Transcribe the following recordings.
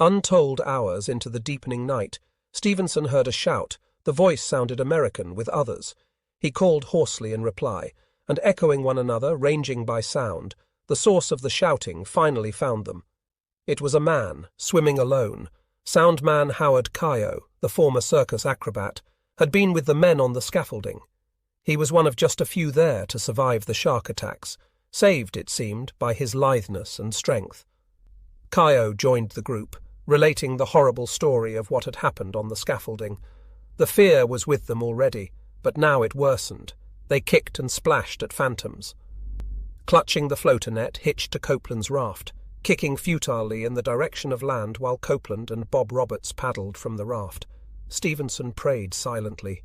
Untold hours into the deepening night, Stevenson heard a shout. The voice sounded American with others. He called hoarsely in reply, and echoing one another, ranging by sound, the source of the shouting finally found them. It was a man, swimming alone. Soundman Howard Cayo, the former circus acrobat, had been with the men on the scaffolding. He was one of just a few there to survive the shark attacks, saved, it seemed, by his litheness and strength. Cayo joined the group, relating the horrible story of what had happened on the scaffolding. The fear was with them already, but now it worsened. They kicked and splashed at phantoms. Clutching the floater net hitched to Copeland's raft, kicking futilely in the direction of land while Copeland and Bob Roberts paddled from the raft, Stevenson prayed silently.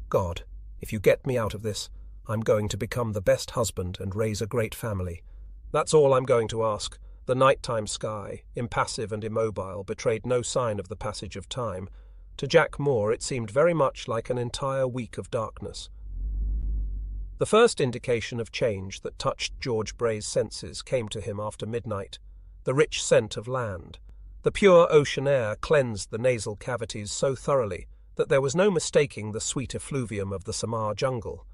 God, if you get me out of this, I'm going to become the best husband and raise a great family. That's all I'm going to ask. The nighttime sky, impassive and immobile, betrayed no sign of the passage of time. To Jack Moore it seemed very much like an entire week of darkness. The first indication of change that touched George Bray's senses came to him after midnight. The rich scent of land. The pure ocean air cleansed the nasal cavities so thoroughly that there was no mistaking the sweet effluvium of the Samar jungle.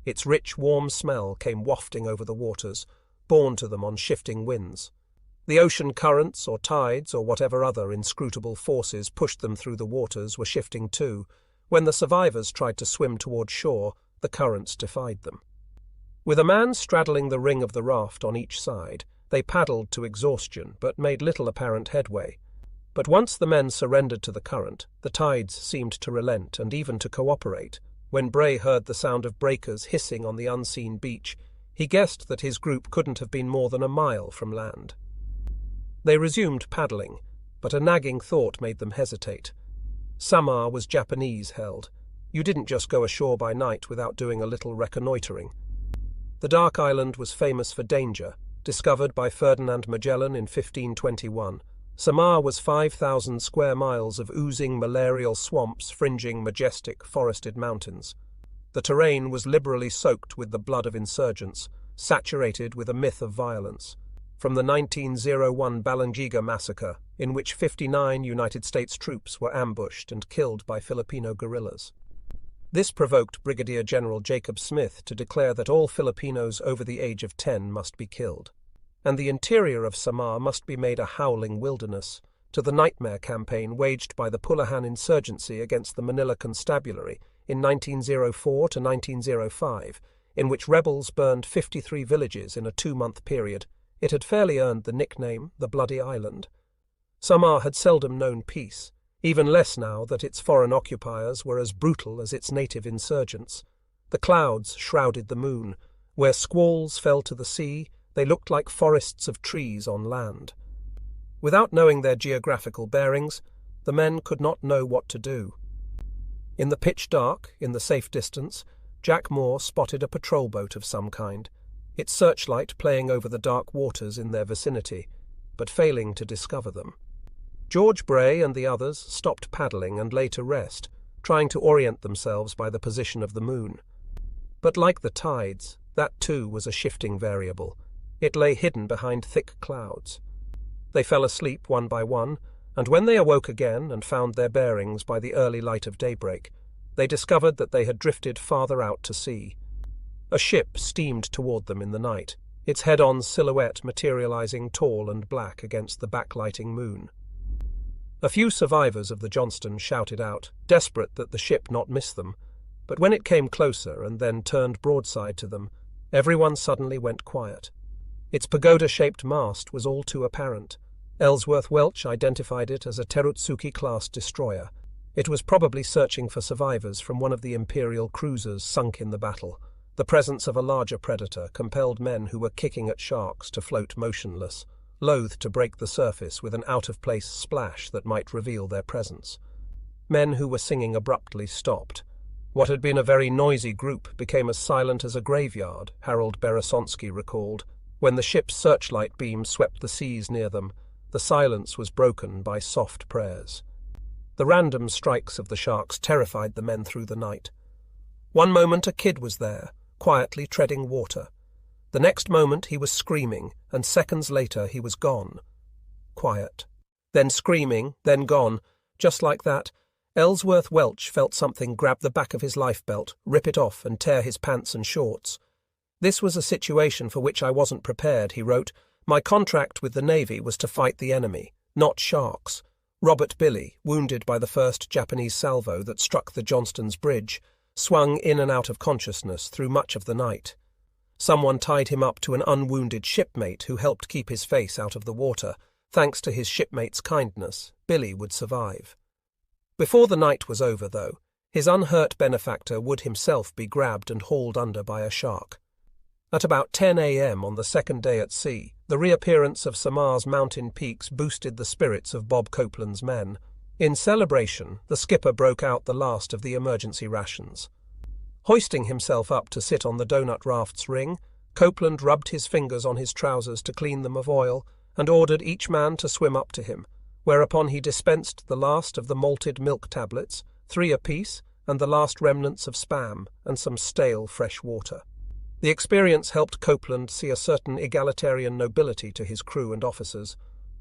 Its rich, warm smell came wafting over the waters, borne to them on shifting winds. The ocean currents or tides or whatever other inscrutable forces pushed them through the waters were shifting too. When the survivors tried to swim toward shore, the currents defied them. With a man straddling the ring of the raft on each side, they paddled to exhaustion but made little apparent headway. But once the men surrendered to the current, the tides seemed to relent and even to cooperate. When Bray heard the sound of breakers hissing on the unseen beach, he guessed that his group couldn't have been more than a mile from land. They resumed paddling, but a nagging thought made them hesitate. Samar was Japanese-held. You didn't just go ashore by night without doing a little reconnoitering. The Dark Island was famous for danger. Discovered by Ferdinand Magellan in 1521, Samar was 5,000 square miles of oozing malarial swamps fringing majestic forested mountains. The terrain was liberally soaked with the blood of insurgents, saturated with a myth of violence. From the 1901 Balangiga massacre, in which 59 United States troops were ambushed and killed by Filipino guerrillas. This provoked Brigadier General Jacob Smith to declare that all Filipinos over the age of 10 must be killed, and the interior of Samar must be made a howling wilderness, to the nightmare campaign waged by the Pulahan insurgency against the Manila Constabulary in 1904 to 1905, in which rebels burned 53 villages in a 2-month period. It had fairly earned the nickname the Bloody Island. Samar had seldom known peace, even less now that its foreign occupiers were as brutal as its native insurgents. The clouds shrouded the moon. Where squalls fell to the sea, they looked like forests of trees on land. Without knowing their geographical bearings, the men could not know what to do. In the pitch dark, in the safe distance, Jack Moore spotted a patrol boat of some kind, its searchlight playing over the dark waters in their vicinity, but failing to discover them. George Bray and the others stopped paddling and lay to rest, trying to orient themselves by the position of the moon. But like the tides, that too was a shifting variable. It lay hidden behind thick clouds. They fell asleep one by one, and when they awoke again and found their bearings by the early light of daybreak, they discovered that they had drifted farther out to sea. A ship steamed toward them in the night, its head-on silhouette materializing tall and black against the backlighting moon. A few survivors of the Johnston shouted out, desperate that the ship not miss them, but when it came closer and then turned broadside to them, everyone suddenly went quiet. Its pagoda-shaped mast was all too apparent. Ellsworth Welch identified it as a Terutsuki-class destroyer. It was probably searching for survivors from one of the Imperial cruisers sunk in the battle. The presence of a larger predator compelled men who were kicking at sharks to float motionless, loath to break the surface with an out-of-place splash that might reveal their presence. Men who were singing abruptly stopped. What had been a very noisy group became as silent as a graveyard, Harold Beresonsky recalled. When the ship's searchlight beam swept the seas near them, the silence was broken by soft prayers. The random strikes of the sharks terrified the men through the night. One moment a kid was there, quietly treading water. The next moment he was screaming, and seconds later he was gone. Quiet. then screaming, then gone. Just like that, Ellsworth Welch felt something grab the back of his lifebelt, rip it off, and tear his pants and shorts. "This was a situation for which I wasn't prepared," he wrote. "My contract with the Navy was to fight the enemy, not sharks." Robert Billy, wounded by the first Japanese salvo that struck the Johnston's bridge, swung in and out of consciousness through much of the night. Someone tied him up to an unwounded shipmate who helped keep his face out of the water. Thanks to his shipmate's kindness, Billy would survive. Before the night was over, though, his unhurt benefactor would himself be grabbed and hauled under by a shark. At about 10 a.m. on the second day at sea, the reappearance of Samar's mountain peaks boosted the spirits of Bob Copeland's men. In celebration, the skipper broke out the last of the emergency rations. Hoisting himself up to sit on the donut raft's ring, Copeland rubbed his fingers on his trousers to clean them of oil and ordered each man to swim up to him, whereupon he dispensed the last of the malted milk tablets, 3 apiece, and the last remnants of Spam and some stale fresh water. The experience helped Copeland see a certain egalitarian nobility to his crew and officers.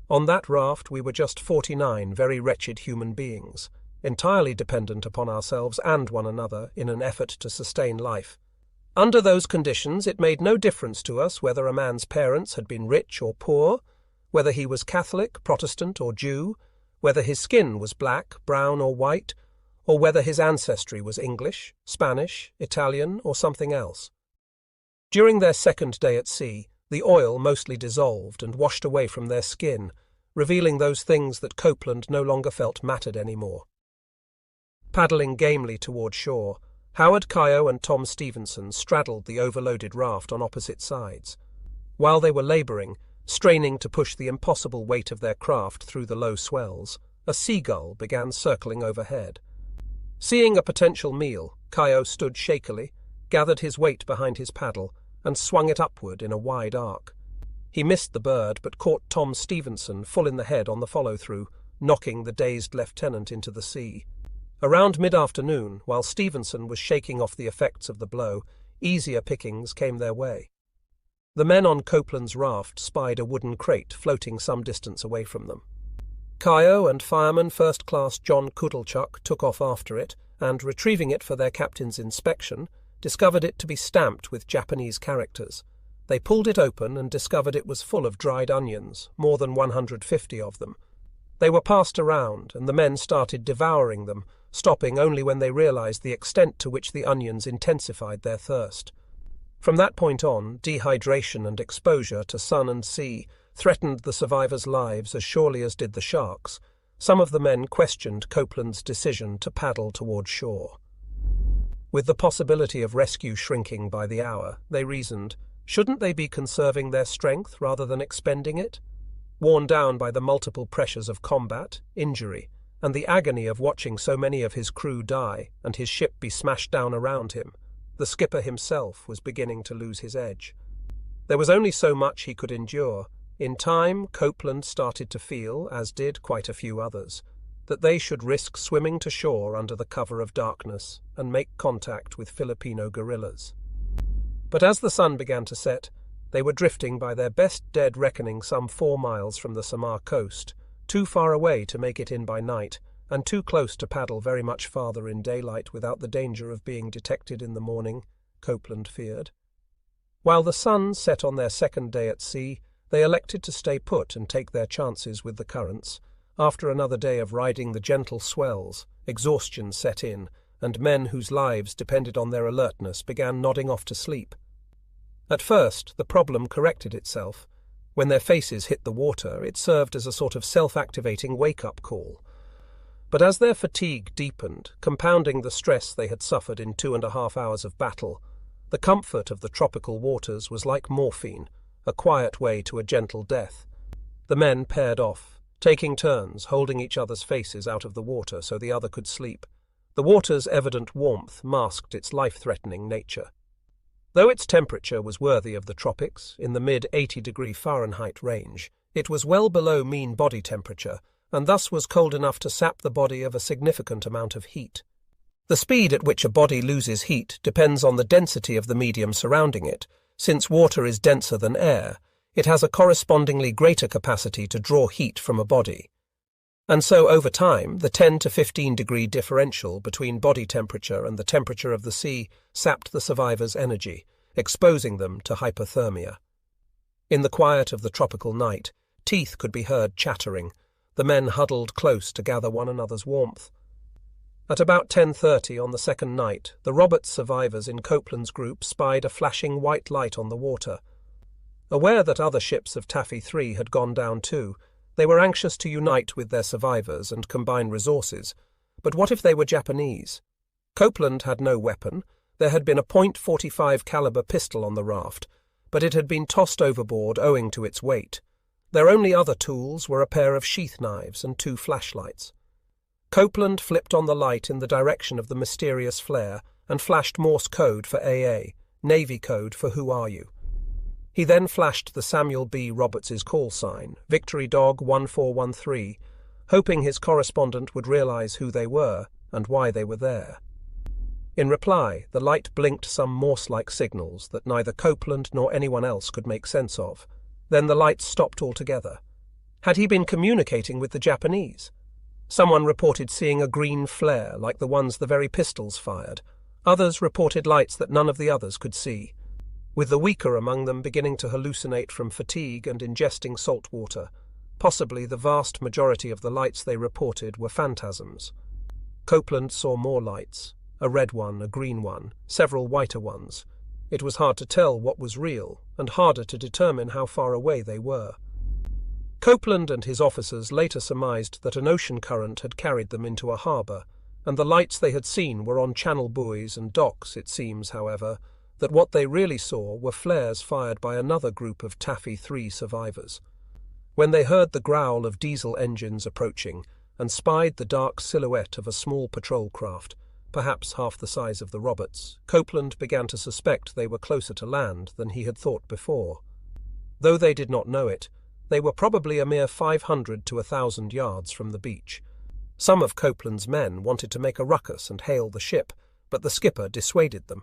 On that raft we were just 49 very wretched human beings, entirely dependent upon ourselves and one another in an effort to sustain life. Under those conditions it made no difference to us whether a man's parents had been rich or poor, whether he was Catholic, Protestant, or Jew, whether his skin was black, brown, or white, or whether his ancestry was English, Spanish, Italian, or something else. During their second day at sea, the oil mostly dissolved and washed away from their skin, revealing those things that Copeland no longer felt mattered anymore. Paddling gamely toward shore, Howard Kyo and Tom Stevenson straddled the overloaded raft on opposite sides. While they were laboring, straining to push the impossible weight of their craft through the low swells, a seagull began circling overhead. Seeing a potential meal, Kyo stood shakily, gathered his weight behind his paddle, and swung it upward in a wide arc. He missed the bird, but caught Tom Stevenson full in the head on the follow-through, knocking the dazed lieutenant into the sea. Around mid-afternoon, while Stevenson was shaking off the effects of the blow, easier pickings came their way. The men on Copeland's raft spied a wooden crate floating some distance away from them. Kyo and fireman First Class John Kudalchuk took off after it, and, retrieving it for their captain's inspection, discovered it to be stamped with Japanese characters. They pulled it open and discovered it was full of dried onions, more than 150 of them. They were passed around, and the men started devouring them, stopping only when they realized the extent to which the onions intensified their thirst. From that point on, dehydration and exposure to sun and sea threatened the survivors' lives as surely as did the sharks. Some of the men questioned Copeland's decision to paddle toward shore. With the possibility of rescue shrinking by the hour, they reasoned, shouldn't they be conserving their strength rather than expending it? Worn down by the multiple pressures of combat, injury, and the agony of watching so many of his crew die and his ship be smashed down around him, the skipper himself was beginning to lose his edge. There was only so much he could endure. In time, Copeland started to feel, as did quite a few others, that they should risk swimming to shore under the cover of darkness and make contact with Filipino guerrillas. But as the sun began to set, they were drifting by their best dead reckoning some 4 miles from the Samar coast, too far away to make it in by night, and too close to paddle very much farther in daylight without the danger of being detected in the morning, Copeland feared. While the sun set on their second day at sea, they elected to stay put and take their chances with the currents. After another day of riding the gentle swells, exhaustion set in, and men whose lives depended on their alertness began nodding off to sleep. At first, the problem corrected itself. When their faces hit the water, it served as a sort of self-activating wake-up call. But as their fatigue deepened, compounding the stress they had suffered in 2.5 hours of battle, the comfort of the tropical waters was like morphine, a quiet way to a gentle death. The men paired off, taking turns holding each other's faces out of the water so the other could sleep. The water's evident warmth masked its life-threatening nature. Though its temperature was worthy of the tropics, in the mid-80-degree Fahrenheit range, it was well below mean body temperature, and thus was cold enough to sap the body of a significant amount of heat. The speed at which a body loses heat depends on the density of the medium surrounding it. Since water is denser than air, it has a correspondingly greater capacity to draw heat from a body. And so, over time, the 10 to 15-degree differential between body temperature and the temperature of the sea sapped the survivors' energy, exposing them to hypothermia. In the quiet of the tropical night, teeth could be heard chattering. The men huddled close to gather one another's warmth. At about 10:30 on the second night, the Roberts survivors in Copeland's group spied a flashing white light on the water. Aware that other ships of Taffy 3 had gone down too, they were anxious to unite with their survivors and combine resources. But what if they were Japanese? Copeland had no weapon. There had been a .45 caliber pistol on the raft, but it had been tossed overboard owing to its weight. Their only other tools were a pair of sheath knives and 2 flashlights. Copeland flipped on the light in the direction of the mysterious flare and flashed Morse code for AA, Navy code for Who Are You? He then flashed the Samuel B. Roberts's call sign, Victory Dog 1413, hoping his correspondent would realize who they were and why they were there. In reply, the light blinked some Morse-like signals that neither Copeland nor anyone else could make sense of. Then the lights stopped altogether. Had he been communicating with the Japanese? Someone reported seeing a green flare like the ones the very pistols fired. Others reported lights that none of the others could see, with the weaker among them beginning to hallucinate from fatigue and ingesting salt water. Possibly the vast majority of the lights they reported were phantasms. Copeland saw more lights, a red one, a green one, several whiter ones. It was hard to tell what was real, and harder to determine how far away they were. Copeland and his officers later surmised that an ocean current had carried them into a harbour, and the lights they had seen were on channel buoys and docks. It seems, however, that what they really saw were flares fired by another group of Taffy 3 survivors. When they heard the growl of diesel engines approaching and spied the dark silhouette of a small patrol craft, perhaps half the size of the Roberts, Copeland began to suspect they were closer to land than he had thought before. Though they did not know it, they were probably a mere 500 to 1,000 yards from the beach. Some of Copeland's men wanted to make a ruckus and hail the ship, but the skipper dissuaded them.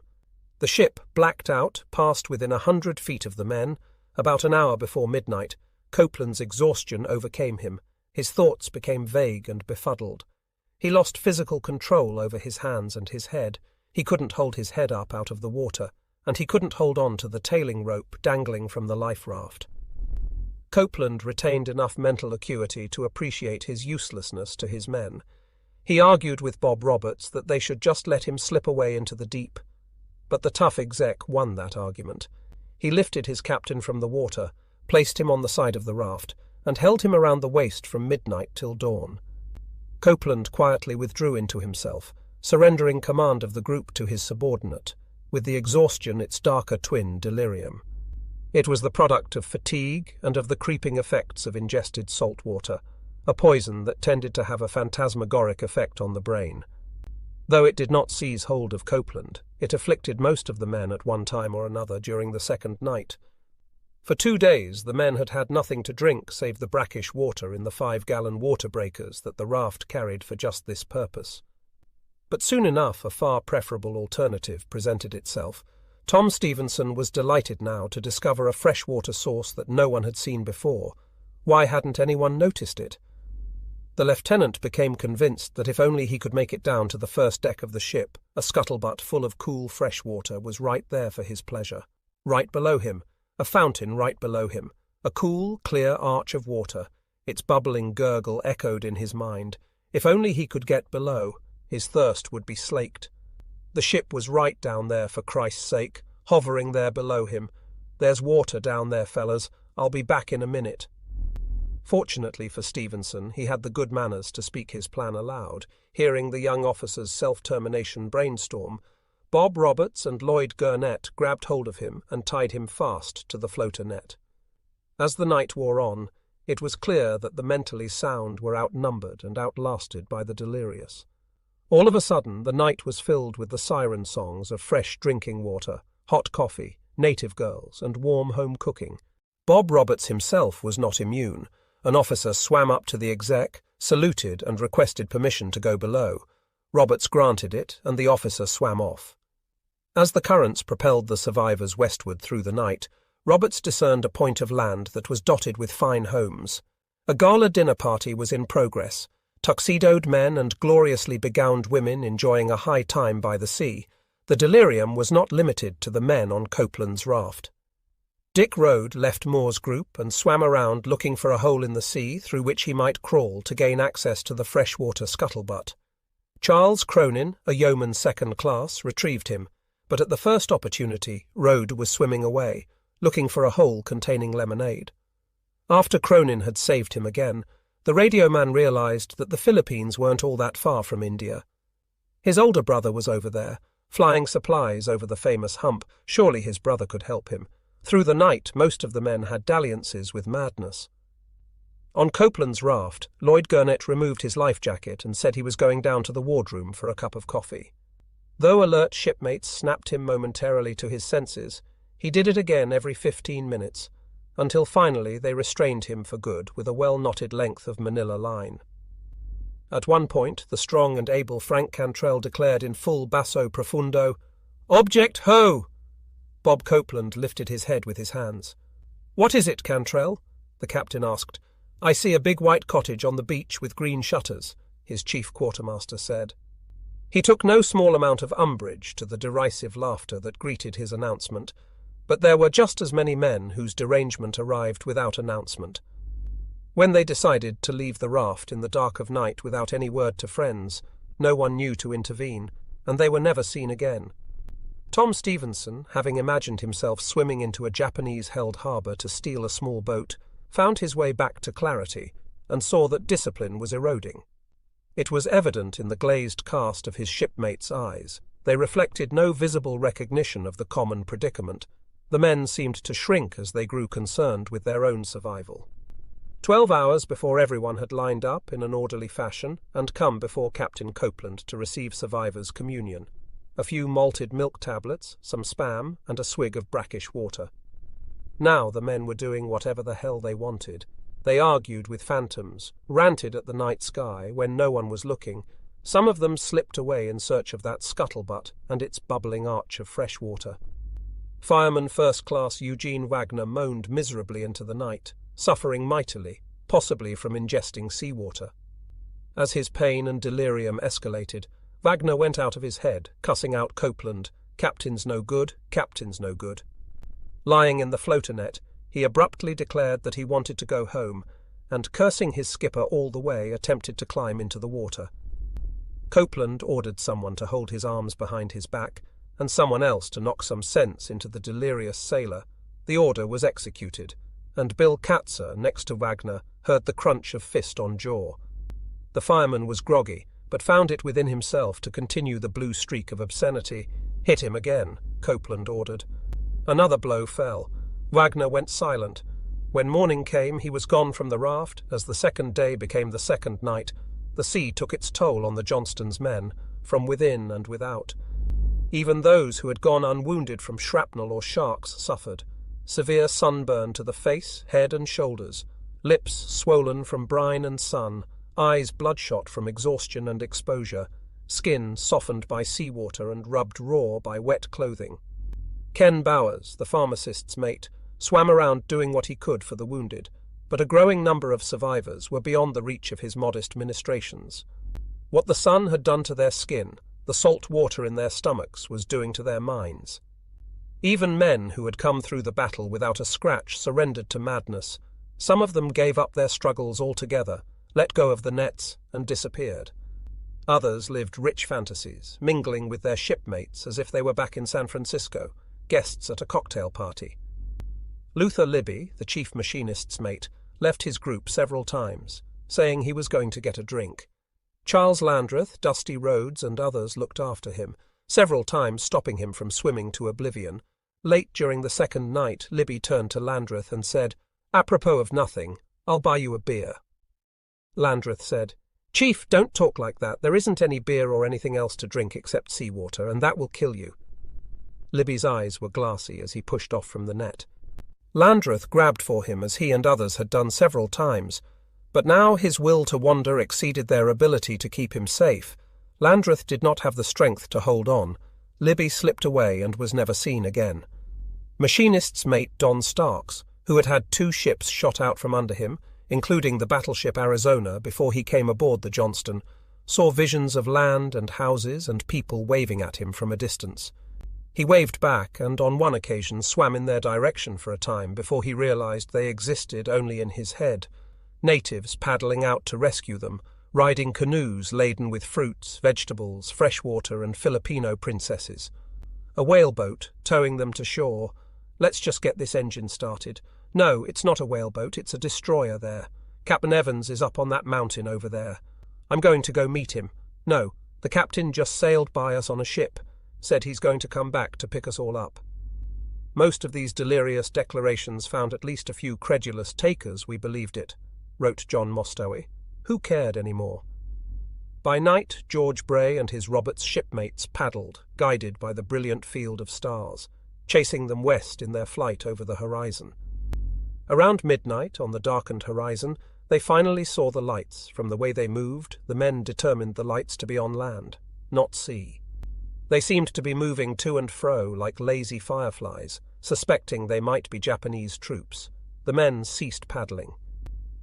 The ship blacked out, passed within 100 feet of the men. About an hour before midnight, Copeland's exhaustion overcame him. His thoughts became vague and befuddled. He lost physical control over his hands and his head. He couldn't hold his head up out of the water, and he couldn't hold on to the tailing rope dangling from the life raft. Copeland retained enough mental acuity to appreciate his uselessness to his men. He argued with Bob Roberts that they should just let him slip away into the deep. But the tough exec won that argument. He lifted his captain from the water, placed him on the side of the raft, and held him around the waist from midnight till dawn. Copeland quietly withdrew into himself, surrendering command of the group to his subordinate, with the exhaustion its darker twin, Delirium. It was the product of fatigue and of the creeping effects of ingested salt water, a poison that tended to have a phantasmagoric effect on the brain. Though it did not seize hold of Copeland, it afflicted most of the men at one time or another during the second night. For 2 days the men had had nothing to drink save the brackish water in the 5-gallon water breakers that the raft carried for just this purpose. But soon enough a far preferable alternative presented itself. Tom Stevenson was delighted now to discover a freshwater source that no one had seen before. Why hadn't anyone noticed it? The lieutenant became convinced that if only he could make it down to the first deck of the ship, a scuttlebutt full of cool fresh water was right there for his pleasure. Right below him, a fountain right below him, a cool, clear arch of water. Its bubbling gurgle echoed in his mind. If only he could get below, his thirst would be slaked. The ship was right down there, for Christ's sake, hovering there below him. There's water down there, fellas. I'll be back in a minute. Fortunately for Stevenson, he had the good manners to speak his plan aloud. Hearing the young officer's self-termination brainstorm, Bob Roberts and Lloyd Gurnett grabbed hold of him and tied him fast to the floater net. As the night wore on, it was clear that the mentally sound were outnumbered and outlasted by the delirious. All of a sudden, the night was filled with the siren songs of fresh drinking water, hot coffee, native girls, and warm home cooking. Bob Roberts himself was not immune. An officer swam up to the exec, saluted, and requested permission to go below. Roberts granted it, and the officer swam off. As the currents propelled the survivors westward through the night, Roberts discerned a point of land that was dotted with fine homes. A gala dinner party was in progress, tuxedoed men and gloriously begowned women enjoying a high time by the sea. The delirium was not limited to the men on Copeland's raft. Dick Rode left Moore's group and swam around looking for a hole in the sea through which he might crawl to gain access to the freshwater scuttlebutt. Charles Cronin, a yeoman second class, retrieved him, but at the first opportunity Rode was swimming away, looking for a hole containing lemonade. After Cronin had saved him again, the radio man realized that the Philippines weren't all that far from India. His older brother was over there, flying supplies over the famous hump. Surely his brother could help him. Through the night, most of the men had dalliances with madness. On Copeland's raft, Lloyd Gurnett removed his life jacket and said he was going down to the wardroom for a cup of coffee. Though alert shipmates snapped him momentarily to his senses, he did it again every 15 minutes, until finally they restrained him for good with a well-knotted length of manila line. At one point, the strong and able Frank Cantrell declared in full basso profundo, "Object ho!" Bob Copeland lifted his head with his hands. "What is it, Cantrell?" the captain asked. "I see a big white cottage on the beach with green shutters," his chief quartermaster said. He took no small amount of umbrage to the derisive laughter that greeted his announcement, but there were just as many men whose derangement arrived without announcement. When they decided to leave the raft in the dark of night without any word to friends, no one knew to intervene, and they were never seen again. Tom Stevenson, having imagined himself swimming into a Japanese-held harbour to steal a small boat, found his way back to clarity and saw that discipline was eroding. It was evident in the glazed cast of his shipmates' eyes. They reflected no visible recognition of the common predicament. The men seemed to shrink as they grew concerned with their own survival. 12 hours before everyone had lined up in an orderly fashion and come before Captain Copeland to receive survivors' communion. A few malted milk tablets, some spam, and a swig of brackish water. Now the men were doing whatever the hell they wanted. They argued with phantoms, ranted at the night sky when no one was looking. Some of them slipped away in search of that scuttlebutt and its bubbling arch of fresh water. Fireman First Class Eugene Wagner moaned miserably into the night, suffering mightily, possibly from ingesting seawater. As his pain and delirium escalated, Wagner went out of his head, cussing out Copeland, "Captain's no good, captain's no good." Lying in the floater net, he abruptly declared that he wanted to go home, and cursing his skipper all the way, attempted to climb into the water. Copeland ordered someone to hold his arms behind his back, and someone else to knock some sense into the delirious sailor. The order was executed, and Bill Katzer, next to Wagner, heard the crunch of fist on jaw. The fireman was groggy, but found it within himself to continue the blue streak of obscenity. "Hit him again," Copeland ordered. Another blow fell. Wagner went silent. When morning came, he was gone from the raft. As the second day became the second night, the sea took its toll on the Johnston's men, from within and without. Even those who had gone unwounded from shrapnel or sharks suffered. Severe sunburn to the face, head and shoulders, lips swollen from brine and sun, eyes bloodshot from exhaustion and exposure, skin softened by seawater and rubbed raw by wet clothing. Ken Bowers, the pharmacist's mate, swam around doing what he could for the wounded, but a growing number of survivors were beyond the reach of his modest ministrations. What the sun had done to their skin, the salt water in their stomachs was doing to their minds. Even men who had come through the battle without a scratch surrendered to madness. Some of them gave up their struggles altogether, let go of the nets, and disappeared. Others lived rich fantasies, mingling with their shipmates as if they were back in San Francisco, guests at a cocktail party. Luther Libby, the chief machinist's mate, left his group several times, saying he was going to get a drink. Charles Landreth, Dusty Rhodes, and others looked after him, several times stopping him from swimming to oblivion. Late during the second night, Libby turned to Landreth and said, "Apropos of nothing, I'll buy you a beer." Landreth said, "Chief, don't talk like that. There isn't any beer or anything else to drink except seawater, and that will kill you." Libby's eyes were glassy as he pushed off from the net. Landreth grabbed for him as he and others had done several times, but now his will to wander exceeded their ability to keep him safe. Landreth did not have the strength to hold on. Libby slipped away and was never seen again. Machinist's mate Don Starks, who had had 2 ships shot out from under him, including the battleship Arizona before he came aboard the Johnston, saw visions of land and houses and people waving at him from a distance. He waved back and on one occasion swam in their direction for a time before he realized they existed only in his head. Natives paddling out to rescue them, riding canoes laden with fruits, vegetables, fresh water and Filipino princesses. A whaleboat towing them to shore. Let's just get this engine started. No, it's not a whaleboat, it's a destroyer there. Captain Evans is up on that mountain over there. I'm going to go meet him. No, the captain just sailed by us on a ship. Said he's going to come back to pick us all up. Most of these delirious declarations found at least a few credulous takers, we believed it, wrote John Mostowy. Who cared any more? By night, George Bray and his Roberts shipmates paddled, guided by the brilliant field of stars, chasing them west in their flight over the horizon. Around midnight, on the darkened horizon, they finally saw the lights. From the way they moved, the men determined the lights to be on land, not sea. They seemed to be moving to and fro like lazy fireflies, suspecting they might be Japanese troops. The men ceased paddling.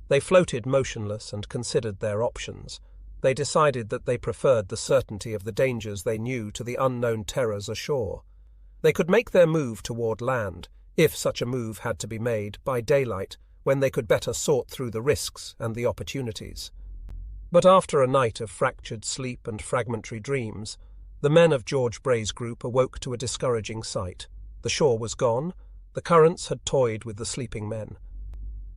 They floated motionless and considered their options. They decided that they preferred the certainty of the dangers they knew to the unknown terrors ashore. They could make their move toward land, if such a move had to be made, by daylight, when they could better sort through the risks and the opportunities. But after a night of fractured sleep and fragmentary dreams, the men of George Bray's group awoke to a discouraging sight. The shore was gone. The currents had toyed with the sleeping men.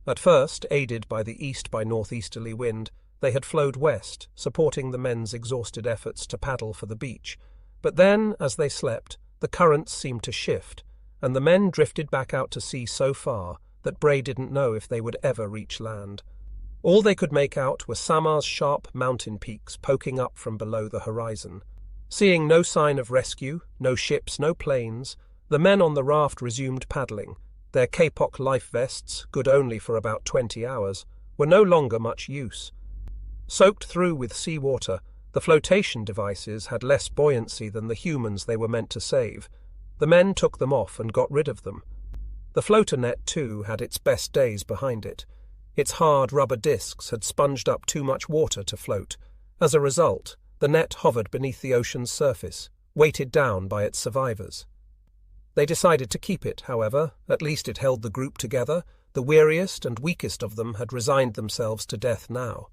At first, aided by the east by northeasterly wind, they had flowed west, supporting the men's exhausted efforts to paddle for the beach. But then, as they slept, the currents seemed to shift, and the men drifted back out to sea so far that Bray didn't know if they would ever reach land. All they could make out were Samar's sharp mountain peaks poking up from below the horizon. Seeing no sign of rescue, no ships, no planes, the men on the raft resumed paddling. Their kapok life vests, good only for about 20 hours, were no longer much use. Soaked through with sea water, the flotation devices had less buoyancy than the humans they were meant to save. The men took them off and got rid of them. The floater net, too, had its best days behind it. Its hard rubber discs had sponged up too much water to float. As a result, the net hovered beneath the ocean's surface, weighted down by its survivors. They decided to keep it, however. At least it held the group together. The weariest and weakest of them had resigned themselves to death now.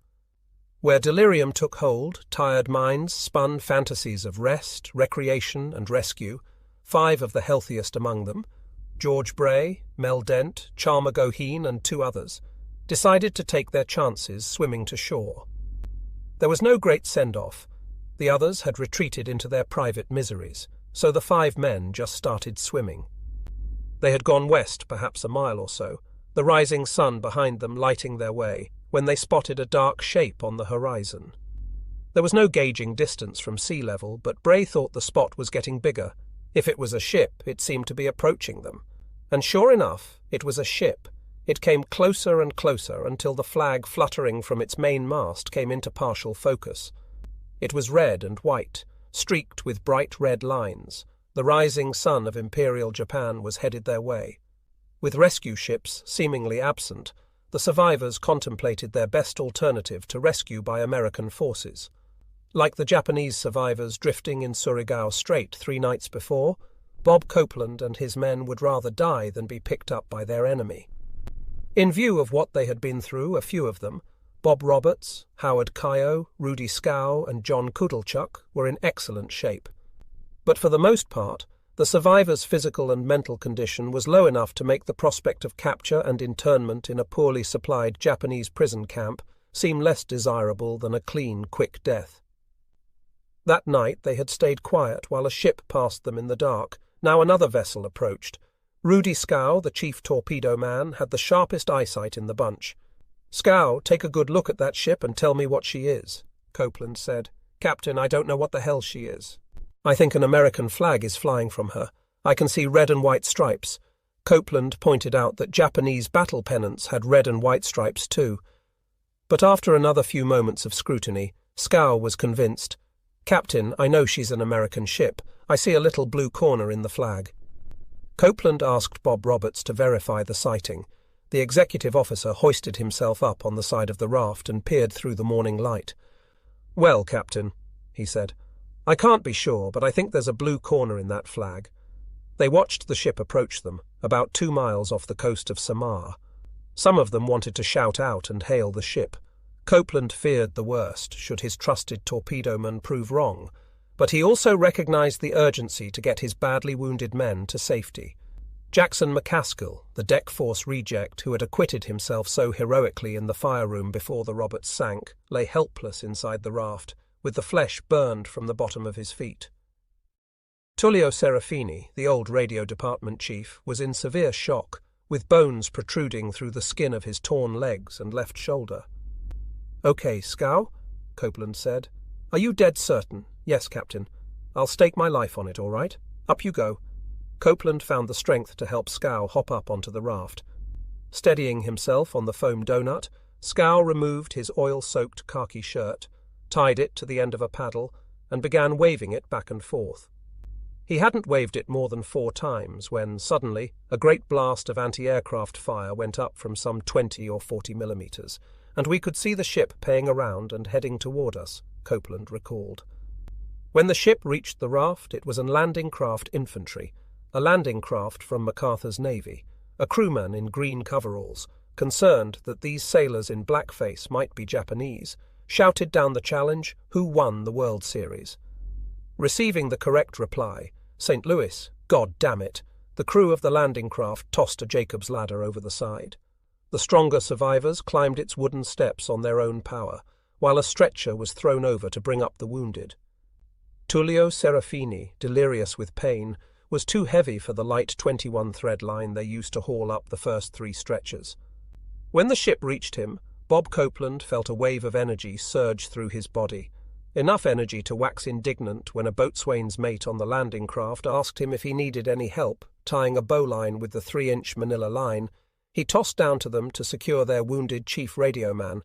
Where delirium took hold, tired minds spun fantasies of rest, recreation, and rescue. 5 of the healthiest among them, George Bray, Mel Dent, Chalmer Goheen, and 2 others, decided to take their chances swimming to shore. There was no great send-off. The others had retreated into their private miseries, so the 5 men just started swimming. They had gone west perhaps a mile or so, the rising sun behind them lighting their way, when they spotted a dark shape on the horizon. There was no gauging distance from sea level, but Bray thought the spot was getting bigger. If it was a ship, it seemed to be approaching them. And sure enough, it was a ship. It came closer and closer until the flag fluttering from its main mast came into partial focus. It was red and white, streaked with bright red lines. The rising sun of Imperial Japan was headed their way. With rescue ships seemingly absent, the survivors contemplated their best alternative to rescue by American forces. Like the Japanese survivors drifting in Surigao Strait 3 nights before, Bob Copeland and his men would rather die than be picked up by their enemy. In view of what they had been through, a few of them, Bob Roberts, Howard Kyo, Rudy Scow, and John Kudalchuk, were in excellent shape. But for the most part, the survivors' physical and mental condition was low enough to make the prospect of capture and internment in a poorly supplied Japanese prison camp seem less desirable than a clean, quick death. That night they had stayed quiet while a ship passed them in the dark. Now another vessel approached. Rudy Scow, the chief torpedo man, had the sharpest eyesight in the bunch. "Scow, take a good look at that ship and tell me what she is," Copeland said. "Captain, I don't know what the hell she is. I think an American flag is flying from her. I can see red and white stripes." Copeland pointed out that Japanese battle pennants had red and white stripes too. But after another few moments of scrutiny, Scow was convinced. "Captain, I know she's an American ship. I see a little blue corner in the flag." Copeland asked Bob Roberts to verify the sighting. The executive officer hoisted himself up on the side of the raft and peered through the morning light. "Well, Captain," he said, "I can't be sure, but I think there's a blue corner in that flag." They watched the ship approach them, about 2 miles off the coast of Samar. Some of them wanted to shout out and hail the ship. Copeland feared the worst, should his trusted torpedoman prove wrong, but he also recognized the urgency to get his badly wounded men to safety. Jackson McCaskill, the deck force reject who had acquitted himself so heroically in the fire room before the Roberts sank, lay helpless inside the raft, with the flesh burned from the bottom of his feet. Tullio Serafini, the old radio department chief, was in severe shock, with bones protruding through the skin of his torn legs and left shoulder. "Okay, Scow," Copeland said. "Are you dead certain?" "Yes, Captain. I'll stake my life on it, all right? Up you go." Copeland found the strength to help Scow hop up onto the raft. Steadying himself on the foam donut, Scow removed his oil-soaked khaki shirt, tied it to the end of a paddle, and began waving it back and forth. He hadn't waved it more than 4 times when, suddenly, a great blast of anti-aircraft fire went up from some 20 or 40 millimeters, and we could see the ship paying around and heading toward us, Copeland recalled. When the ship reached the raft, it was a landing craft infantry, a landing craft from MacArthur's Navy, a crewman in green coveralls, concerned that these sailors in blackface might be Japanese, shouted down the challenge, "Who won the World Series?" Receiving the correct reply, "St. Louis, God damn it," the crew of the landing craft tossed a Jacob's ladder over the side. The stronger survivors climbed its wooden steps on their own power, while a stretcher was thrown over to bring up the wounded. Tullio Serafini, delirious with pain, was too heavy for the light 21-thread line they used to haul up the first 3 stretchers. When the ship reached him, Bob Copeland felt a wave of energy surge through his body, enough energy to wax indignant when a boatswain's mate on the landing craft asked him if he needed any help tying a bowline with the 3-inch manila line. He tossed down to them to secure their wounded chief radio man.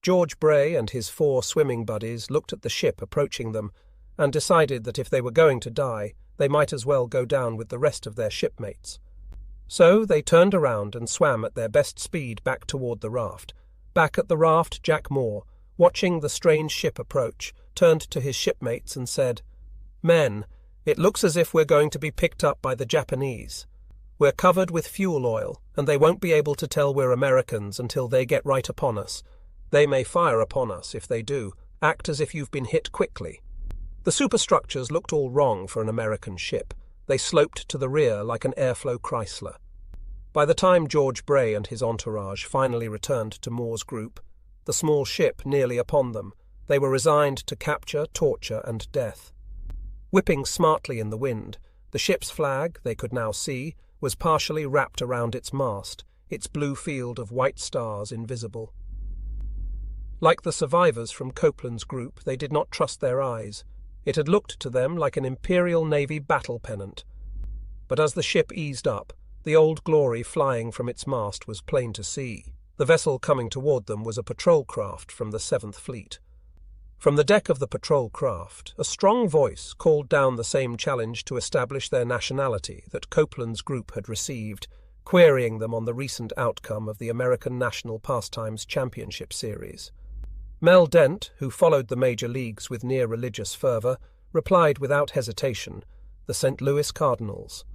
George Bray and his 4 swimming buddies looked at the ship approaching them and decided that if they were going to die, they might as well go down with the rest of their shipmates. So they turned around and swam at their best speed back toward the raft. Back at the raft, Jack Moore, watching the strange ship approach, turned to his shipmates and said, "Men, it looks as if we're going to be picked up by the Japanese. We're covered with fuel oil, and they won't be able to tell we're Americans until they get right upon us. They may fire upon us. If they do, act as if you've been hit quickly." The superstructures looked all wrong for an American ship. They sloped to the rear like an airflow Chrysler. By the time George Bray and his entourage finally returned to Moore's group, the small ship nearly upon them, they were resigned to capture, torture, and death. Whipping smartly in the wind, the ship's flag, they could now see, was partially wrapped around its mast, its blue field of white stars invisible. Like the survivors from Copeland's group, they did not trust their eyes. It had looked to them like an Imperial Navy battle pennant. But as the ship eased up, the Old Glory flying from its mast was plain to see. The vessel coming toward them was a patrol craft from the 7th Fleet. From the deck of the patrol craft, a strong voice called down the same challenge to establish their nationality that Copeland's group had received, querying them on the recent outcome of the American National Pastimes Championship Series. Mel Dent, who followed the major leagues with near-religious fervor, replied without hesitation, "The St. Louis Cardinals."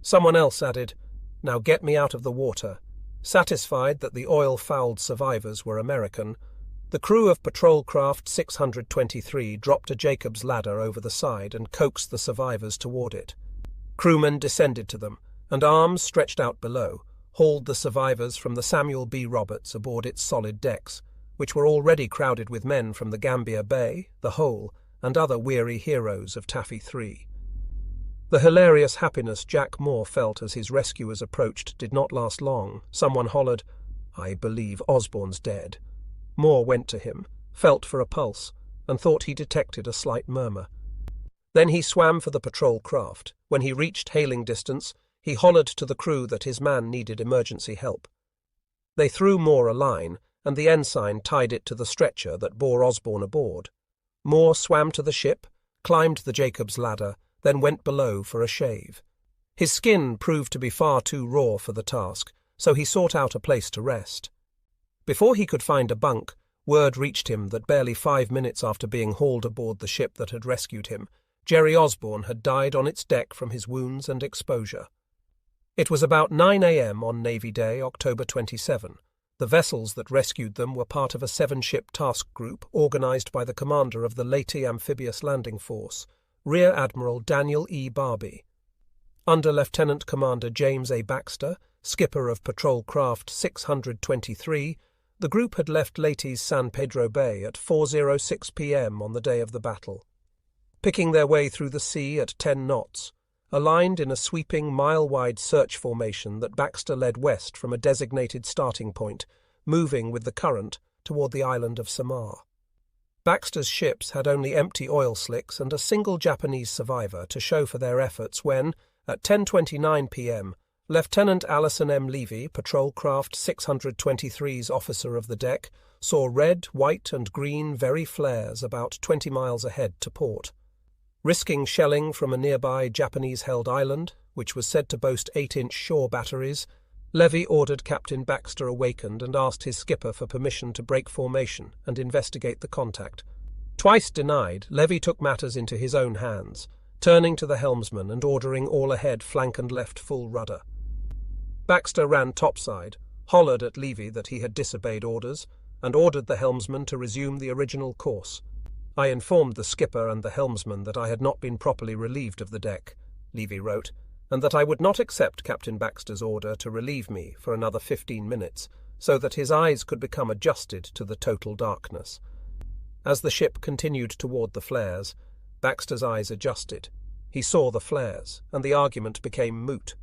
Someone else added, "Now get me out of the water." Satisfied that the oil-fouled survivors were American, the crew of patrol craft 623 dropped a Jacob's ladder over the side and coaxed the survivors toward it. Crewmen descended to them, and arms stretched out below, hauled the survivors from the Samuel B. Roberts aboard its solid decks, which were already crowded with men from the Gambier Bay, the Hole, and other weary heroes of Taffy 3. The hilarious happiness Jack Moore felt as his rescuers approached did not last long. Someone hollered, "I believe Osborne's dead." Moore went to him, felt for a pulse, and thought he detected a slight murmur. Then he swam for the patrol craft. When he reached hailing distance, he hollered to the crew that his man needed emergency help. They threw Moore a line, and the ensign tied it to the stretcher that bore Osborne aboard. Moore swam to the ship, climbed the Jacob's ladder, then went below for a shave. His skin proved to be far too raw for the task, so he sought out a place to rest. Before he could find a bunk, word reached him that barely 5 minutes after being hauled aboard the ship that had rescued him, Jerry Osborne had died on its deck from his wounds and exposure. It was about 9 a.m. on Navy Day, October 27. The vessels that rescued them were part of a 7-ship task group organized by the commander of the Leyte Amphibious Landing Force, Rear Admiral Daniel E. Barbie. Under Lieutenant Commander James A. Baxter, skipper of patrol craft 623, the group had left Leyte's San Pedro Bay at 4:06 p.m. on the day of the battle. Picking their way through the sea at 10 knots, aligned in a sweeping mile-wide search formation that Baxter led west from a designated starting point, moving with the current toward the island of Samar. Baxter's ships had only empty oil slicks and a single Japanese survivor to show for their efforts when, at 10:29 p.m., Lieutenant Allison M. Levy, Patrol Craft 623's officer of the deck, saw red, white and green very flares about 20 miles ahead to port. Risking shelling from a nearby Japanese-held island, which was said to boast 8-inch shore batteries, Levy ordered Captain Baxter awakened and asked his skipper for permission to break formation and investigate the contact. Twice denied, Levy took matters into his own hands, turning to the helmsman and ordering all ahead flank and left full rudder. Baxter ran topside, hollered at Levy that he had disobeyed orders, and ordered the helmsman to resume the original course. I informed the skipper and the helmsman that I had not been properly relieved of the deck, Levy wrote, and that I would not accept Captain Baxter's order to relieve me for another 15 minutes, so that his eyes could become adjusted to the total darkness. As the ship continued toward the flares, Baxter's eyes adjusted. He saw the flares, and the argument became moot.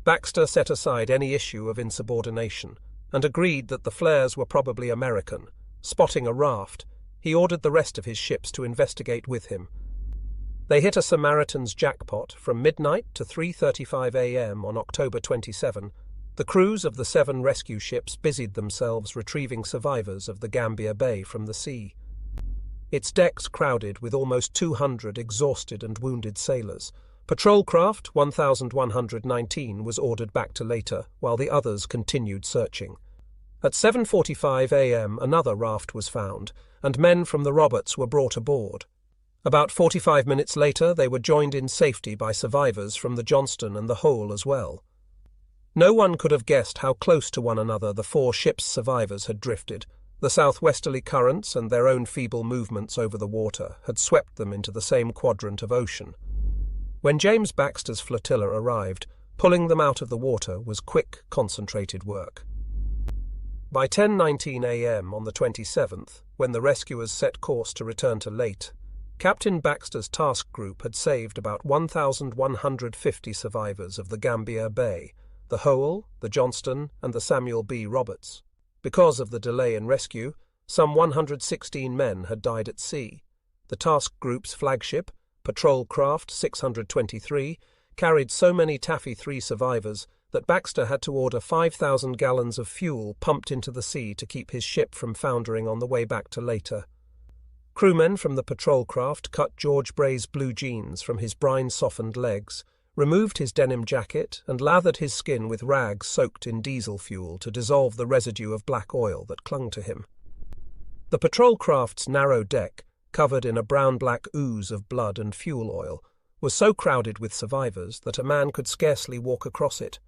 Baxter set aside any issue of insubordination, and agreed that the flares were probably American. Spotting a raft, he ordered the rest of his ships to investigate with him. They hit a Samaritan's jackpot from midnight to 3:35 a.m. on October 27. The crews of the 7 rescue ships busied themselves retrieving survivors of the Gambia Bay from the sea. Its decks crowded with almost 200 exhausted and wounded sailors. Patrol craft 1119 was ordered back to Leyte, while the others continued searching. At 7:45 a.m. another raft was found, and men from the Roberts were brought aboard. About 45 minutes later they were joined in safety by survivors from the Johnston and the Hole as well. No one could have guessed how close to one another the 4 ships' survivors had drifted. The southwesterly currents and their own feeble movements over the water had swept them into the same quadrant of ocean. When James Baxter's flotilla arrived, pulling them out of the water was quick, concentrated work. By 10:19 a.m. on the 27th, when the rescuers set course to return to Leyte, Captain Baxter's task group had saved about 1,150 survivors of the Gambia Bay, the Hole, the Johnston, and the Samuel B. Roberts. Because of the delay in rescue, some 116 men had died at sea. The task group's flagship, Patrol Craft 623, carried so many Taffy 3 survivors that Baxter had to order 5,000 gallons of fuel pumped into the sea to keep his ship from foundering on the way back to Leyte. Crewmen from the patrol craft cut George Bray's blue jeans from his brine-softened legs, removed his denim jacket, and lathered his skin with rags soaked in diesel fuel to dissolve the residue of black oil that clung to him. The patrol craft's narrow deck, covered in a brown-black ooze of blood and fuel oil, was so crowded with survivors that a man could scarcely walk across it.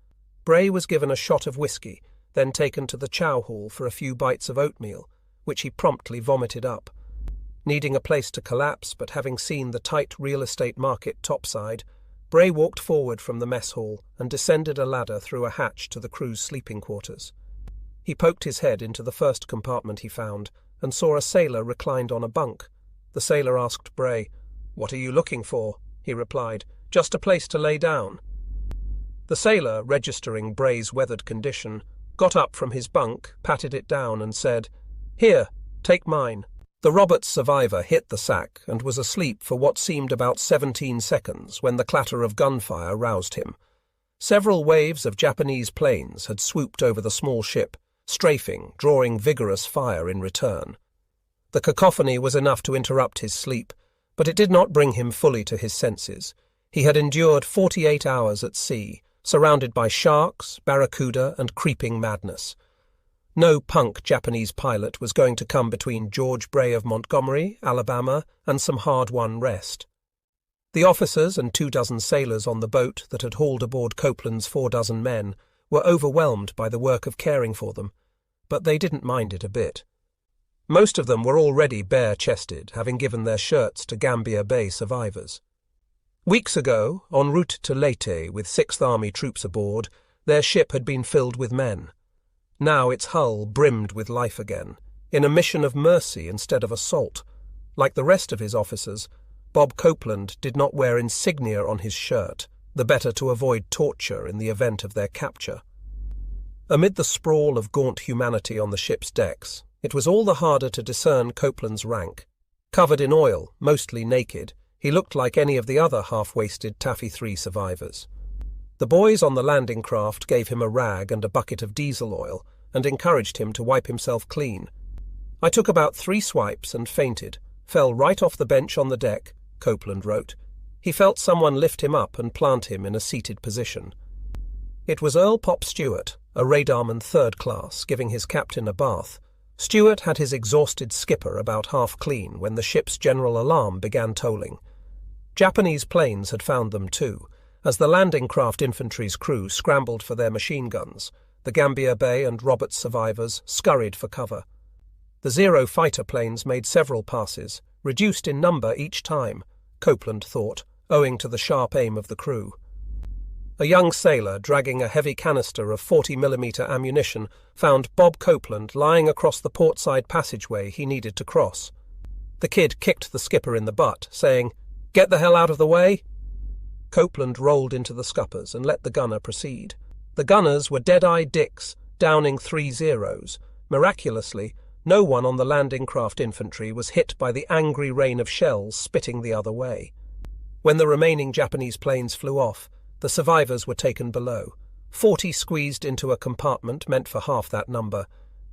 Bray was given a shot of whiskey, then taken to the chow hall for a few bites of oatmeal, which he promptly vomited up. Needing a place to collapse, but having seen the tight real estate market topside, Bray walked forward from the mess hall and descended a ladder through a hatch to the crew's sleeping quarters. He poked his head into the first compartment he found and saw a sailor reclined on a bunk. The sailor asked Bray, "What are you looking for?" He replied, "Just a place to lay down." The sailor, registering Bray's weathered condition, got up from his bunk, patted it down and said, "Here, take mine." The Roberts survivor hit the sack and was asleep for what seemed about 17 seconds when the clatter of gunfire roused him. Several waves of Japanese planes had swooped over the small ship, strafing, drawing vigorous fire in return. The cacophony was enough to interrupt his sleep, but it did not bring him fully to his senses. He had endured 48 hours at sea, surrounded by sharks, barracuda, and creeping madness. No punk Japanese pilot was going to come between George Bray of Montgomery, Alabama, and some hard-won rest. The officers and 24 sailors on the boat that had hauled aboard Copeland's 40 men were overwhelmed by the work of caring for them, but they didn't mind it a bit. Most of them were already bare-chested, having given their shirts to Gambier Bay survivors. Weeks ago, en route to Leyte with 6th Army troops aboard, their ship had been filled with men. Now its hull brimmed with life again, in a mission of mercy instead of assault. Like the rest of his officers, Bob Copeland did not wear insignia on his shirt, the better to avoid torture in the event of their capture. Amid the sprawl of gaunt humanity on the ship's decks, it was all the harder to discern Copeland's rank. Covered in oil, mostly naked, he looked like any of the other half-wasted Taffy 3 survivors. The boys on the landing craft gave him a rag and a bucket of diesel oil and encouraged him to wipe himself clean. I took about 3 swipes and fainted, fell right off the bench on the deck, Copeland wrote. He felt someone lift him up and plant him in a seated position. It was Earl Pop Stewart, a radarman 3rd class, giving his captain a bath. Stewart had his exhausted skipper about half clean when the ship's general alarm began tolling. Japanese planes had found them too, as the landing craft infantry's crew scrambled for their machine guns. The Gambier Bay and Roberts survivors scurried for cover. The Zero fighter planes made several passes, reduced in number each time, Copeland thought, owing to the sharp aim of the crew. A young sailor, dragging a heavy canister of 40mm ammunition, found Bob Copeland lying across the portside passageway he needed to cross. The kid kicked the skipper in the butt, saying, "Get the hell out of the way!" Copeland rolled into the scuppers and let the gunner proceed. The gunners were dead-eye dicks, downing 3 zeros. Miraculously, no one on the landing craft infantry was hit by the angry rain of shells spitting the other way. When the remaining Japanese planes flew off, the survivors were taken below. 40 squeezed into a compartment meant for half that number.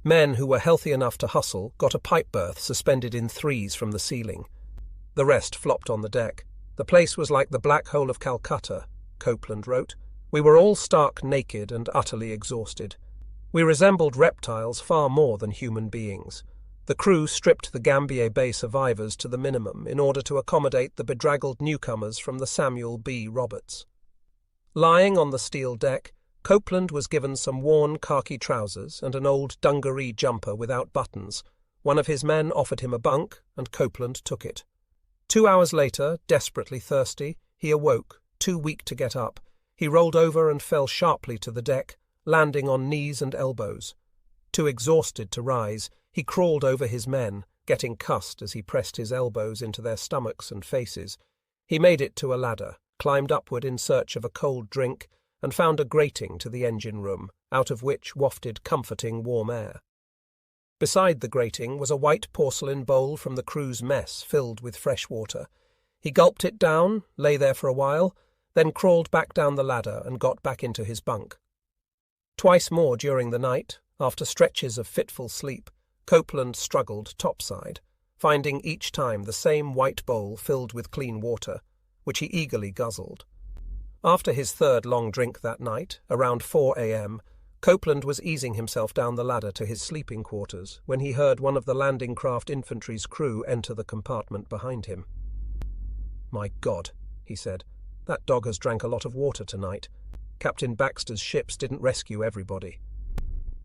Men who were healthy enough to hustle got a pipe berth suspended in 3s from the ceiling. The rest flopped on the deck. The place was like the Black Hole of Calcutta, Copeland wrote. We were all stark naked and utterly exhausted. We resembled reptiles far more than human beings. The crew stripped the Gambier Bay survivors to the minimum in order to accommodate the bedraggled newcomers from the Samuel B. Roberts. Lying on the steel deck, Copeland was given some worn khaki trousers and an old dungaree jumper without buttons. One of his men offered him a bunk, and Copeland took it. 2 hours later, desperately thirsty, he awoke, too weak to get up. He rolled over and fell sharply to the deck, landing on knees and elbows. Too exhausted to rise, he crawled over his men, getting cussed as he pressed his elbows into their stomachs and faces. He made it to a ladder, climbed upward in search of a cold drink, and found a grating to the engine room, out of which wafted comforting warm air. Beside the grating was a white porcelain bowl from the crew's mess filled with fresh water. He gulped it down, lay there for a while, then crawled back down the ladder and got back into his bunk. Twice more during the night, after stretches of fitful sleep, Copeland struggled topside, finding each time the same white bowl filled with clean water, which he eagerly guzzled. After his 3rd long drink that night, around 4 a.m., Copeland was easing himself down the ladder to his sleeping quarters when he heard one of the landing craft infantry's crew enter the compartment behind him. "My God," he said, "that dog has drank a lot of water tonight. Captain Baxter's ships didn't rescue everybody."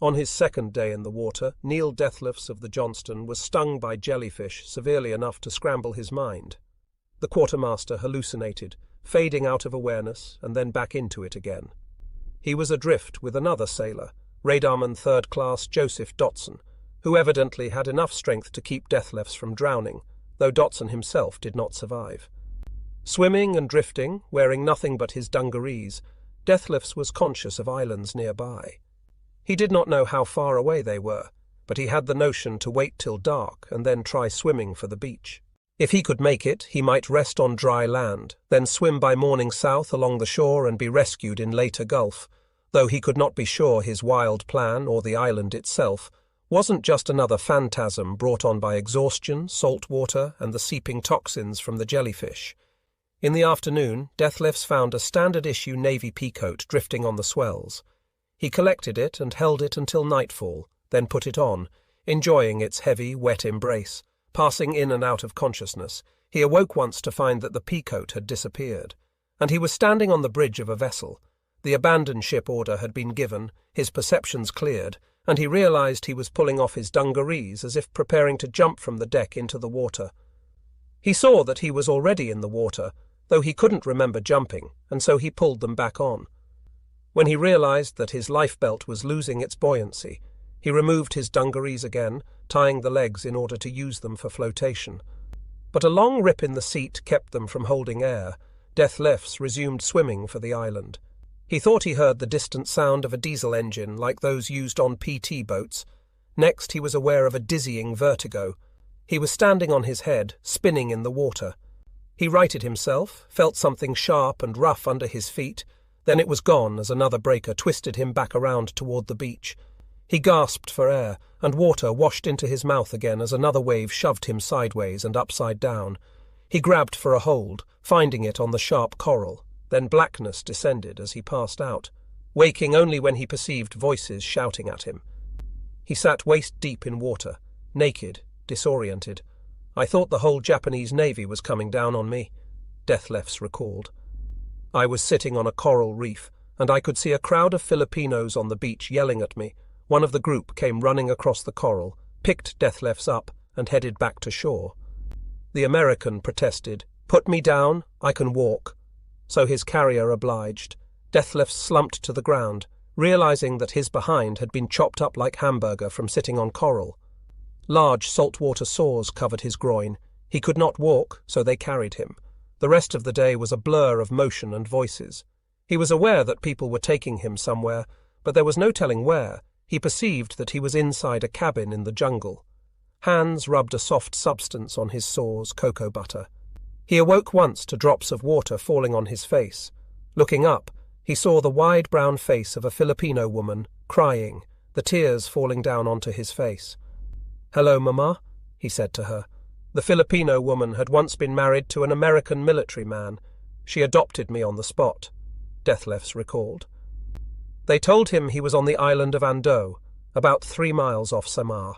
On his 2nd day in the water, Neil Deathlifs of the Johnston was stung by jellyfish severely enough to scramble his mind. The quartermaster hallucinated, fading out of awareness and then back into it again. He was adrift with another sailor, radarman 3rd class Joseph Dotson, who evidently had enough strength to keep Deathlifs from drowning, though Dotson himself did not survive. Swimming and drifting, wearing nothing but his dungarees, Deathlifs was conscious of islands nearby. He did not know how far away they were, but he had the notion to wait till dark and then try swimming for the beach. If he could make it, he might rest on dry land, then swim by morning south along the shore and be rescued in Leyte Gulf, though he could not be sure his wild plan, or the island itself, wasn't just another phantasm brought on by exhaustion, salt water, and the seeping toxins from the jellyfish. In the afternoon, Deathlefs found a standard-issue Navy peacoat drifting on the swells. He collected it and held it until nightfall, then put it on, enjoying its heavy, wet embrace. Passing in and out of consciousness, he awoke once to find that the peacoat had disappeared, and he was standing on the bridge of a vessel. The abandoned ship order had been given, his perceptions cleared, and he realized he was pulling off his dungarees as if preparing to jump from the deck into the water. He saw that he was already in the water, though he couldn't remember jumping, and so he pulled them back on. When he realized that his lifebelt was losing its buoyancy, he removed his dungarees again, tying the legs in order to use them for flotation. But a long rip in the seat kept them from holding air. Deathlefs resumed swimming for the island. He thought he heard the distant sound of a diesel engine like those used on PT boats. Next he was aware of a dizzying vertigo. He was standing on his head, spinning in the water. He righted himself, felt something sharp and rough under his feet. Then it was gone as another breaker twisted him back around toward the beach. He gasped for air, and water washed into his mouth again as another wave shoved him sideways and upside down. He grabbed for a hold, finding it on the sharp coral. Then blackness descended as he passed out, waking only when he perceived voices shouting at him. He sat waist-deep in water, naked, disoriented. "I thought the whole Japanese Navy was coming down on me," Deathlefs recalled. "I was sitting on a coral reef, and I could see a crowd of Filipinos on the beach yelling at me. One of the group came running across the coral, picked Deathlefs up, and headed back to shore. The American protested, 'Put me down, I can walk.' So his carrier obliged. Deathlefs slumped to the ground, realizing that his behind had been chopped up like hamburger from sitting on coral. Large saltwater sores covered his groin. He could not walk, so they carried him. The rest of the day was a blur of motion and voices. He was aware that people were taking him somewhere, but there was no telling where. He perceived that he was inside a cabin in the jungle. Hands rubbed a soft substance on his sores, cocoa butter. He awoke once to drops of water falling on his face. Looking up, he saw the wide brown face of a Filipino woman, crying, the tears falling down onto his face. "Hello, Mama," he said to her. The Filipino woman had once been married to an American military man. She adopted me on the spot, Deathlefs recalled. They told him he was on the island of Ando, about 3 miles off Samar.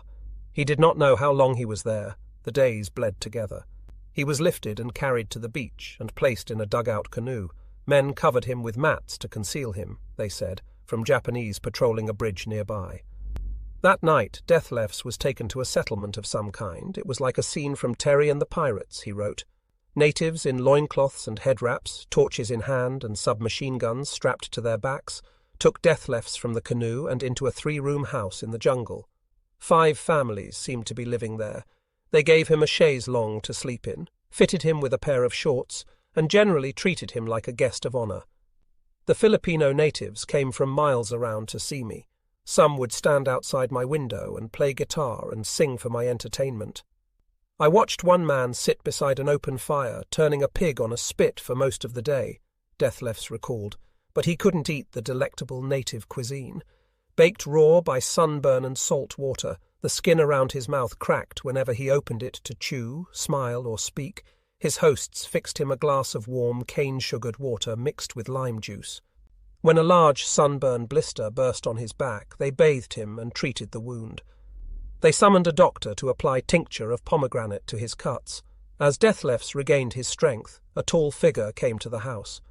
He did not know how long he was there. The days bled together. He was lifted and carried to the beach and placed in a dugout canoe. Men covered him with mats to conceal him, they said, from Japanese patrolling a bridge nearby. That night, Deathlefs was taken to a settlement of some kind. It was like a scene from Terry and the Pirates, he wrote. Natives in loincloths and head wraps, torches in hand and submachine guns strapped to their backs, took Deathlefs from the canoe and into a 3-room house in the jungle. 5 families seemed to be living there. They gave him a chaise longue to sleep in, fitted him with a pair of shorts, and generally treated him like a guest of honor. The Filipino natives came from miles around to see me. Some would stand outside my window and play guitar and sing for my entertainment. I watched one man sit beside an open fire, turning a pig on a spit for most of the day, Deathlefs recalled, but he couldn't eat the delectable native cuisine. Baked raw by sunburn and salt water, the skin around his mouth cracked whenever he opened it to chew, smile, or speak. His hosts fixed him a glass of warm, cane-sugared water mixed with lime juice. When a large sunburn blister burst on his back, they bathed him and treated the wound. They summoned a doctor to apply tincture of pomegranate to his cuts. As Deathlefs regained his strength, a tall figure came to the house.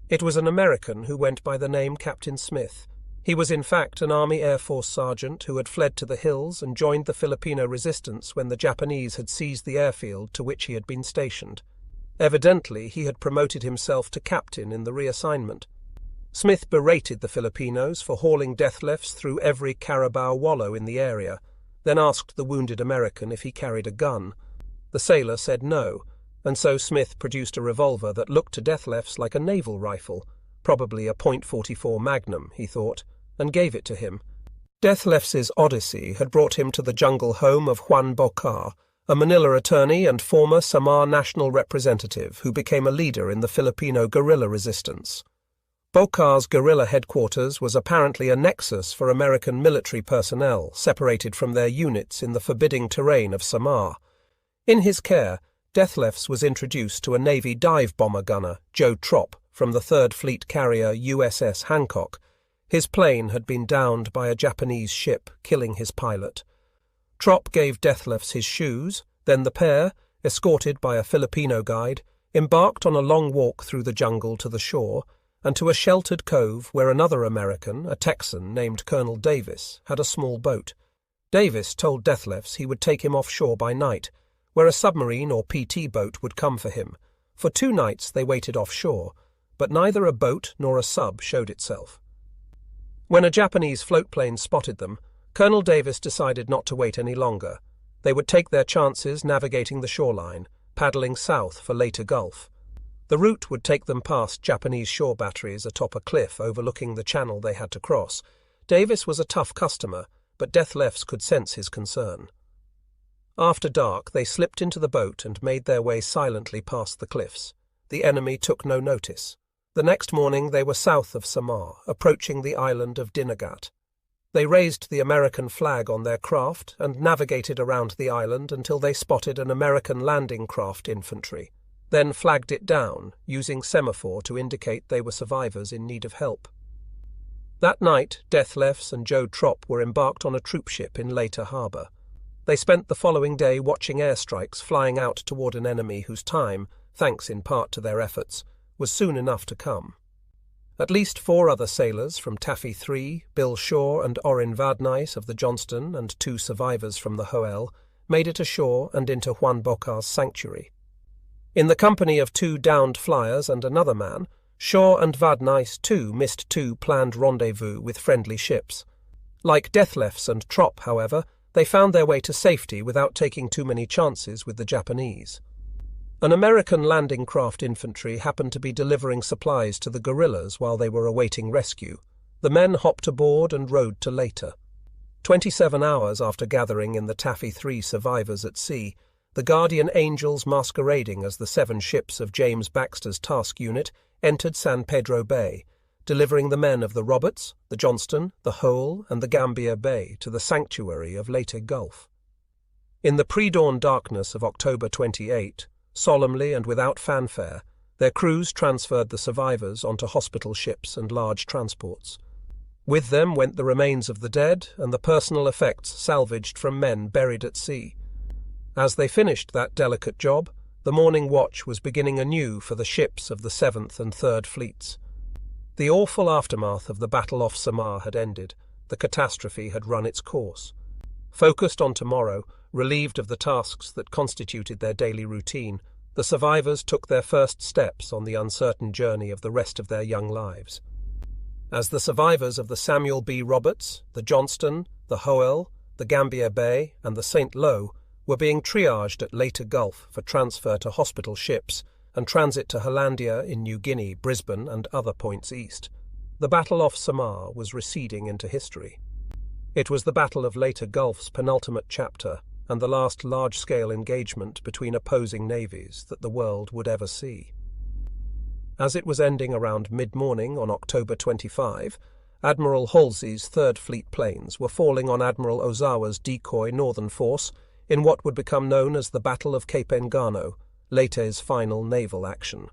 It was an American who went by the name Captain Smith. He was in fact an Army Air Force sergeant who had fled to the hills and joined the Filipino resistance when the Japanese had seized the airfield to which he had been stationed. Evidently, he had promoted himself to captain in the reassignment. Smith berated the Filipinos for hauling Deathlefs through every carabao wallow in the area, then asked the wounded American if he carried a gun. The sailor said no, and so Smith produced a revolver that looked to Deathlefs like a naval rifle, probably a .44 Magnum, he thought, and gave it to him. Deathlefs's Odyssey had brought him to the jungle home of Juan Bocar, a Manila attorney and former Samar national representative who became a leader in the Filipino guerrilla resistance. Bocar's guerrilla headquarters was apparently a nexus for American military personnel separated from their units in the forbidding terrain of Samar. In his care, Deathlefs was introduced to a Navy dive bomber gunner, Joe Trop, from the 3rd Fleet carrier USS Hancock. His plane had been downed by a Japanese ship, killing his pilot. Trop gave Deathlefs his shoes, then the pair, escorted by a Filipino guide, embarked on a long walk through the jungle to the shore and to a sheltered cove where another American, a Texan named Colonel Davis, had a small boat. Davis told Deathlefs he would take him offshore by night, where a submarine or PT boat would come for him. For 2 nights they waited offshore, but neither a boat nor a sub showed itself. When a Japanese floatplane spotted them, Colonel Davis decided not to wait any longer. They would take their chances navigating the shoreline, paddling south for Leyte Gulf. The route would take them past Japanese shore batteries atop a cliff overlooking the channel they had to cross. Davis was a tough customer, but Deathlefs could sense his concern. After dark, they slipped into the boat and made their way silently past the cliffs. The enemy took no notice. The next morning they were south of Samar, approaching the island of Dinagat. They raised the American flag on their craft and navigated around the island until they spotted an American landing craft infantry, then flagged it down, using semaphore to indicate they were survivors in need of help. That night, Deathlefs and Joe Trop were embarked on a troopship in Leyte Harbour. They spent the following day watching airstrikes flying out toward an enemy whose time, thanks in part to their efforts, was soon enough to come. At least 4 other sailors from Taffy 3, Bill Shaw and Orin Vadnais of the Johnston, and 2 survivors from the Hoel, made it ashore and into Juan Boca's sanctuary. In the company of 2 downed flyers and another man, Shaw and Vadnais too missed 2 planned rendezvous with friendly ships. Like Deathlefs and Trop, however, they found their way to safety without taking too many chances with the Japanese. An American landing craft infantry happened to be delivering supplies to the guerrillas while they were awaiting rescue. The men hopped aboard and rowed to Leyte. 27 hours after gathering in the Taffy 3 survivors at sea, the Guardian Angels masquerading as the 7 ships of James Baxter's task unit entered San Pedro Bay, delivering the men of the Roberts, the Johnston, the Hoel, and the Gambier Bay to the sanctuary of Leyte Gulf. In the pre-dawn darkness of October 28, solemnly and without fanfare, their crews transferred the survivors onto hospital ships and large transports. With them went the remains of the dead and the personal effects salvaged from men buried at sea. As they finished that delicate job, the morning watch was beginning anew for the ships of the 7th and 3rd Fleets. The awful aftermath of the Battle off Samar had ended. The catastrophe had run its course. Focused on tomorrow, relieved of the tasks that constituted their daily routine, the survivors took their first steps on the uncertain journey of the rest of their young lives. As the survivors of the Samuel B. Roberts, the Johnston, the Hoel, the Gambier Bay, and the St. Lo were being triaged at Leyte Gulf for transfer to hospital ships and transit to Hollandia in New Guinea, Brisbane, and other points east, the Battle off Samar was receding into history. It was the Battle of Leyte Gulf's penultimate chapter and the last large-scale engagement between opposing navies that the world would ever see. As it was ending around mid-morning on October 25, Admiral Halsey's 3rd Fleet planes were falling on Admiral Ozawa's decoy northern force in what would become known as the Battle of Cape Engano, Leyte's final naval action.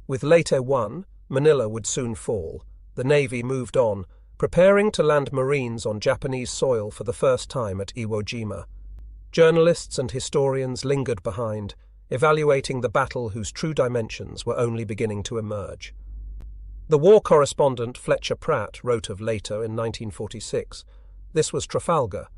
With Leyte won, Manila would soon fall. The Navy moved on, preparing to land Marines on Japanese soil for the first time at Iwo Jima. Journalists and historians lingered behind, evaluating the battle whose true dimensions were only beginning to emerge. The war correspondent Fletcher Pratt wrote of Leyte in 1946. This was Trafalgar.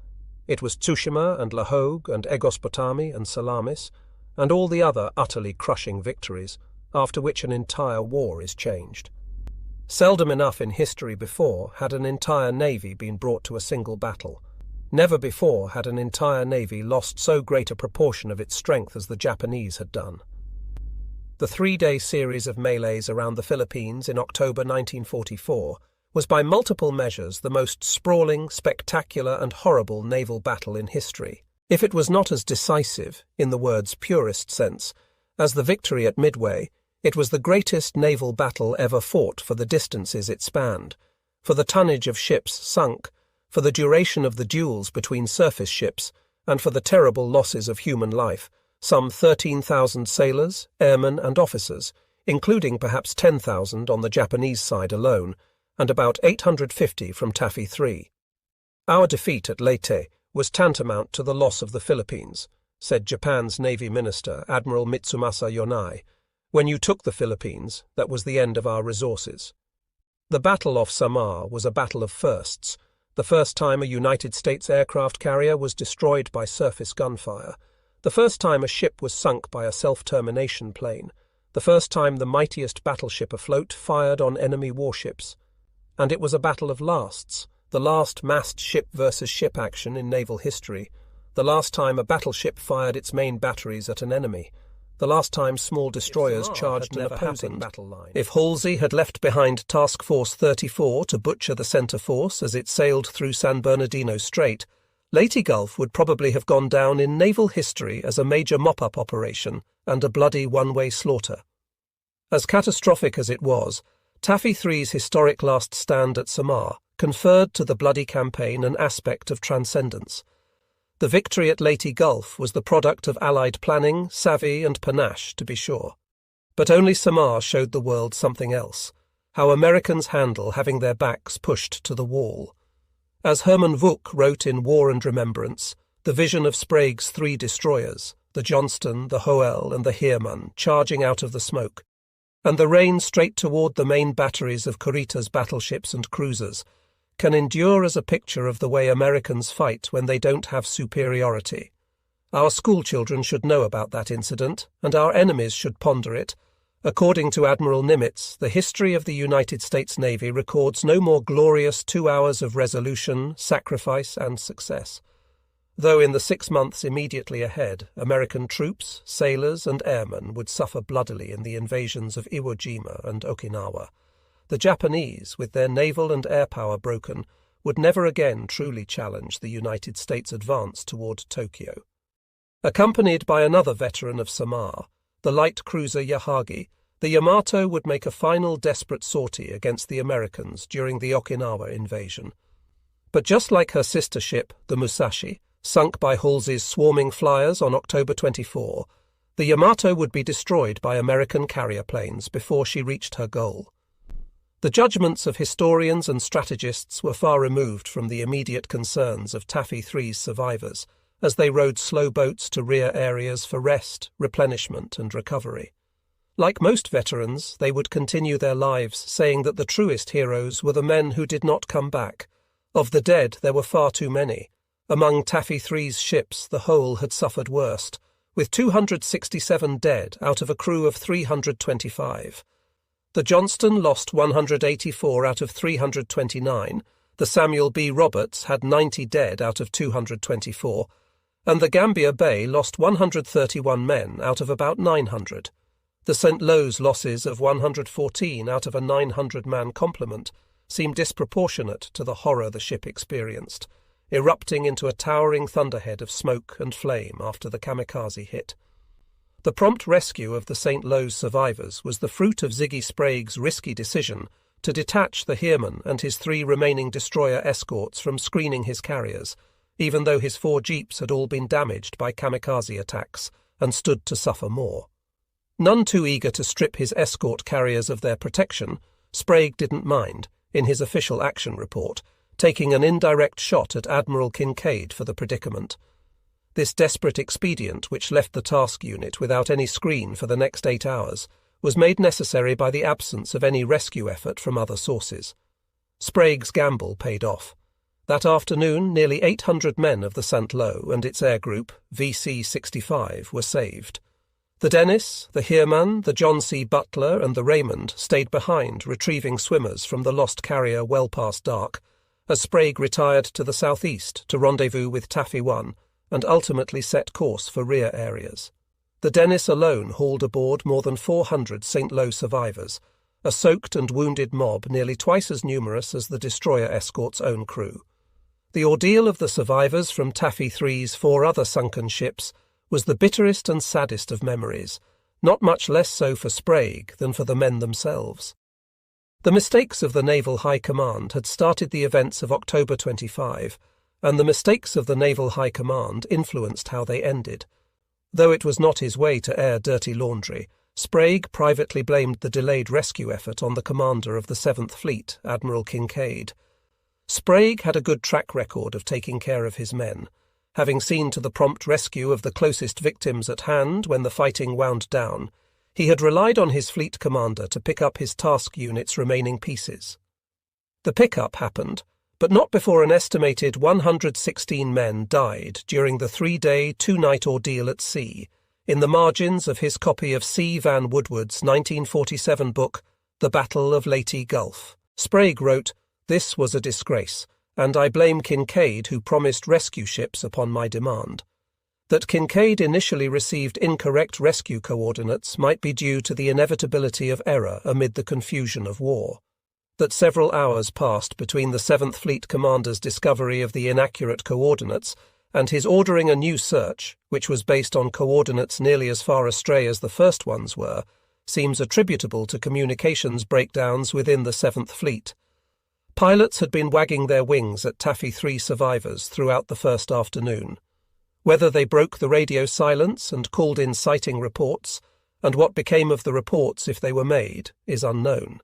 It was Tsushima and La Hogue and Egospotami and Salamis, and all the other utterly crushing victories, after which an entire war is changed. Seldom enough in history before had an entire navy been brought to a single battle. Never before had an entire navy lost so great a proportion of its strength as the Japanese had done. The 3-day series of melees around the Philippines in October 1944 was by multiple measures the most sprawling, spectacular and horrible naval battle in history, if it was not as decisive, in the word's purest sense, as the victory at Midway. It was the greatest naval battle ever fought for the distances it spanned, for the tonnage of ships sunk, for the duration of the duels between surface ships, and for the terrible losses of human life, some 13,000 sailors, airmen and officers, including perhaps 10,000 on the Japanese side alone, and about 850 from Taffy 3. Our defeat at Leyte was tantamount to the loss of the Philippines, said Japan's Navy Minister, Admiral Mitsumasa Yonai. When you took the Philippines, that was the end of our resources. The Battle off Samar was a battle of firsts, the first time a United States aircraft carrier was destroyed by surface gunfire, the first time a ship was sunk by a self-termination plane, the first time the mightiest battleship afloat fired on enemy warships. And it was a battle of lasts, the last massed ship versus ship action in naval history, the last time a battleship fired its main batteries at an enemy, the last time small destroyers charged an opposing battle line. If Halsey had left behind Task Force 34 to butcher the center force as it sailed through San Bernardino Strait, Leyte Gulf would probably have gone down in naval history as a major mop-up operation and a bloody one-way slaughter. As catastrophic as it was, Taffy 3's historic last stand at Samar conferred to the bloody campaign an aspect of transcendence. The victory at Leyte Gulf was the product of Allied planning, savvy and panache, to be sure. But only Samar showed the world something else, how Americans handle having their backs pushed to the wall. As Herman Wouk wrote in War and Remembrance, the vision of Sprague's 3 destroyers, the Johnston, the Hoel and the Heermann, charging out of the smoke, and the rain straight toward the main batteries of Kurita's battleships and cruisers, can endure as a picture of the way Americans fight when they don't have superiority. Our schoolchildren should know about that incident, and our enemies should ponder it. According to Admiral Nimitz, the history of the United States Navy records no more glorious 2 hours of resolution, sacrifice, and success. Though in the 6 months immediately ahead, American troops, sailors, and airmen would suffer bloodily in the invasions of Iwo Jima and Okinawa, the Japanese, with their naval and air power broken, would never again truly challenge the United States' advance toward Tokyo. Accompanied by another veteran of Samar, the light cruiser Yahagi, the Yamato would make a final desperate sortie against the Americans during the Okinawa invasion. But just like her sister ship, the Musashi, sunk by Halsey's swarming flyers on October 24, the Yamato would be destroyed by American carrier planes before she reached her goal. The judgments of historians and strategists were far removed from the immediate concerns of Taffy 3's survivors as they rowed slow boats to rear areas for rest, replenishment and recovery. Like most veterans, they would continue their lives saying that the truest heroes were the men who did not come back. Of the dead, there were far too many. Among Taffy 3's ships, the whole had suffered worst, with 267 dead out of a crew of 325. The Johnston lost 184 out of 329, the Samuel B. Roberts had 90 dead out of 224, and the Gambier Bay lost 131 men out of about 900. The St. Lo's losses of 114 out of a 900-man complement seemed disproportionate to the horror the ship experienced, erupting into a towering thunderhead of smoke and flame after the kamikaze hit. The prompt rescue of the St. Lo's survivors was the fruit of Ziggy Sprague's risky decision to detach the Heermann and his 3 remaining destroyer escorts from screening his carriers, even though his 4 jeeps had all been damaged by kamikaze attacks and stood to suffer more. None too eager to strip his escort carriers of their protection, Sprague didn't mind, in his official action report, taking an indirect shot at Admiral Kincaid for the predicament. This desperate expedient, which left the task unit without any screen for the next 8 hours, was made necessary by the absence of any rescue effort from other sources. Sprague's gamble paid off. That afternoon, nearly 800 men of the St. Lo and its air group, VC-65, were saved. The Dennis, the Heermann, the John C. Butler and the Raymond stayed behind, retrieving swimmers from the lost carrier well past dark, as Sprague retired to the southeast to rendezvous with Taffy 1 and ultimately set course for rear areas. The Dennis alone hauled aboard more than 400 St. Lo survivors, a soaked and wounded mob nearly twice as numerous as the destroyer escort's own crew. The ordeal of the survivors from Taffy 3's 4 other sunken ships was the bitterest and saddest of memories, not much less so for Sprague than for the men themselves. The mistakes of the Naval High Command had started the events of October 25, and the mistakes of the Naval High Command influenced how they ended. Though it was not his way to air dirty laundry, Sprague privately blamed the delayed rescue effort on the commander of the 7th Fleet, Admiral Kincaid. Sprague had a good track record of taking care of his men, having seen to the prompt rescue of the closest victims at hand when the fighting wound down. He had relied on his fleet commander to pick up his task unit's remaining pieces. The pickup happened, but not before an estimated 116 men died during the 3-day, 2-night ordeal at sea, in the margins of his copy of C. Van Woodward's 1947 book, The Battle of Leyte Gulf. Sprague wrote, "This was a disgrace, and I blame Kincaid, who promised rescue ships upon my demand. That Kincaid initially received incorrect rescue coordinates might be due to the inevitability of error amid the confusion of war. That several hours passed between the 7th Fleet commander's discovery of the inaccurate coordinates and his ordering a new search, which was based on coordinates nearly as far astray as the first ones were, seems attributable to communications breakdowns within the 7th Fleet. Pilots had been wagging their wings at Taffy 3 survivors throughout the first afternoon. Whether they broke the radio silence and called in sighting reports, and what became of the reports if they were made, is unknown.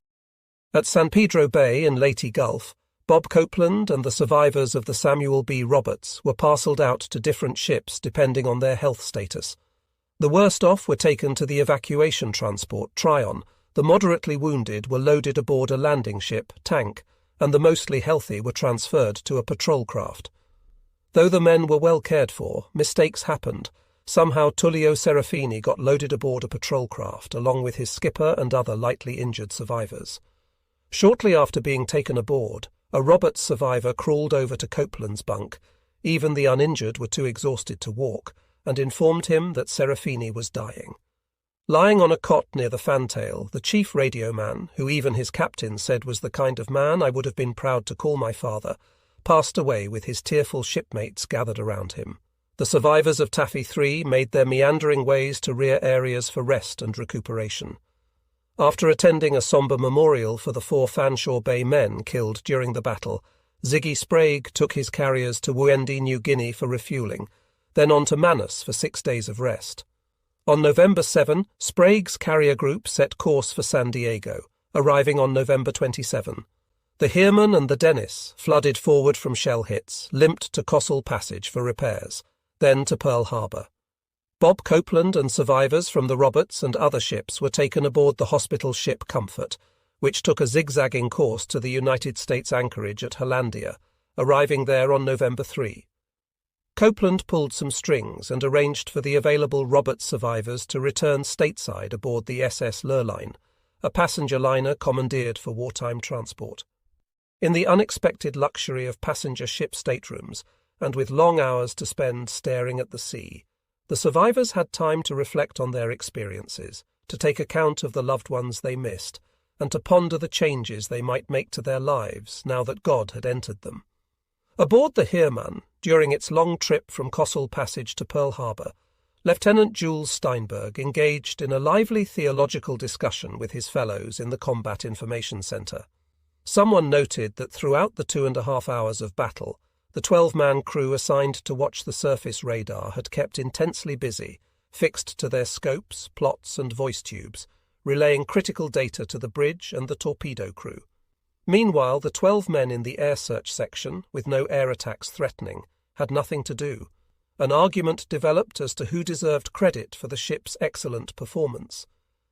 At San Pedro Bay in Leyte Gulf, Bob Copeland and the survivors of the Samuel B. Roberts were parcelled out to different ships depending on their health status. The worst off were taken to the evacuation transport, Tryon, the moderately wounded were loaded aboard a landing ship, Tank, and the mostly healthy were transferred to a patrol craft. Though the men were well cared for, mistakes happened. Somehow Tullio Serafini got loaded aboard a patrol craft, along with his skipper and other lightly injured survivors. Shortly after being taken aboard, a Roberts survivor crawled over to Copeland's bunk. Even the uninjured were too exhausted to walk, and informed him that Serafini was dying. Lying on a cot near the fantail, the chief radio man, who even his captain said was the kind of man I would have been proud to call my father, passed away with his tearful shipmates gathered around him. The survivors of Taffy 3 made their meandering ways to rear areas for rest and recuperation. After attending a sombre memorial for the 4 Fanshawe Bay men killed during the battle, Ziggy Sprague took his carriers to Wuendi, New Guinea for refuelling, then on to Manus for 6 days of rest. On November 7, Sprague's carrier group set course for San Diego, arriving on November 27. The Heermann and the Dennis, flooded forward from shell hits, limped to Cossel Passage for repairs, then to Pearl Harbor. Bob Copeland and survivors from the Roberts and other ships were taken aboard the hospital ship Comfort, which took a zigzagging course to the United States anchorage at Hollandia, arriving there on November 3. Copeland pulled some strings and arranged for the available Roberts survivors to return stateside aboard the SS Lurline, a passenger liner commandeered for wartime transport. In the unexpected luxury of passenger ship staterooms, and with long hours to spend staring at the sea, the survivors had time to reflect on their experiences, to take account of the loved ones they missed, and to ponder the changes they might make to their lives now that God had entered them. Aboard the Heermann, during its long trip from Cossel Passage to Pearl Harbor, Lieutenant Jules Steinberg engaged in a lively theological discussion with his fellows in the Combat Information Center. Someone noted that throughout the 2.5 hours of battle, the 12-man crew assigned to watch the surface radar had kept intensely busy, fixed to their scopes, plots and voice tubes, relaying critical data to the bridge and the torpedo crew. Meanwhile, the 12 men in the air search section, with no air attacks threatening, had nothing to do. An argument developed as to who deserved credit for the ship's excellent performance.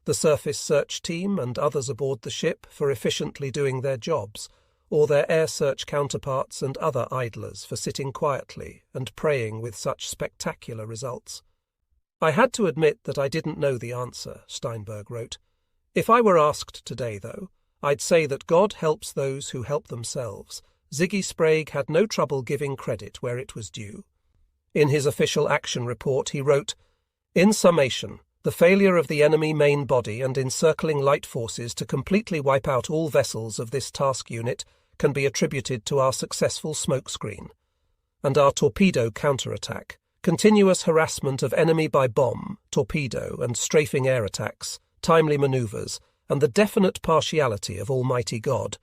The surface search team and others aboard the ship for efficiently doing their jobs, or their air search counterparts and other idlers for sitting quietly and praying with such spectacular results. I had to admit that I didn't know the answer, Steinberg wrote. If I were asked today, though, I'd say that God helps those who help themselves. Ziggy Sprague had no trouble giving credit where it was due. In his official action report he wrote, "In summation, the failure of the enemy main body and encircling light forces to completely wipe out all vessels of this task unit can be attributed to our successful smokescreen. And our torpedo counterattack, continuous harassment of enemy by bomb, torpedo and strafing air attacks, timely manoeuvres, and the definite partiality of Almighty God.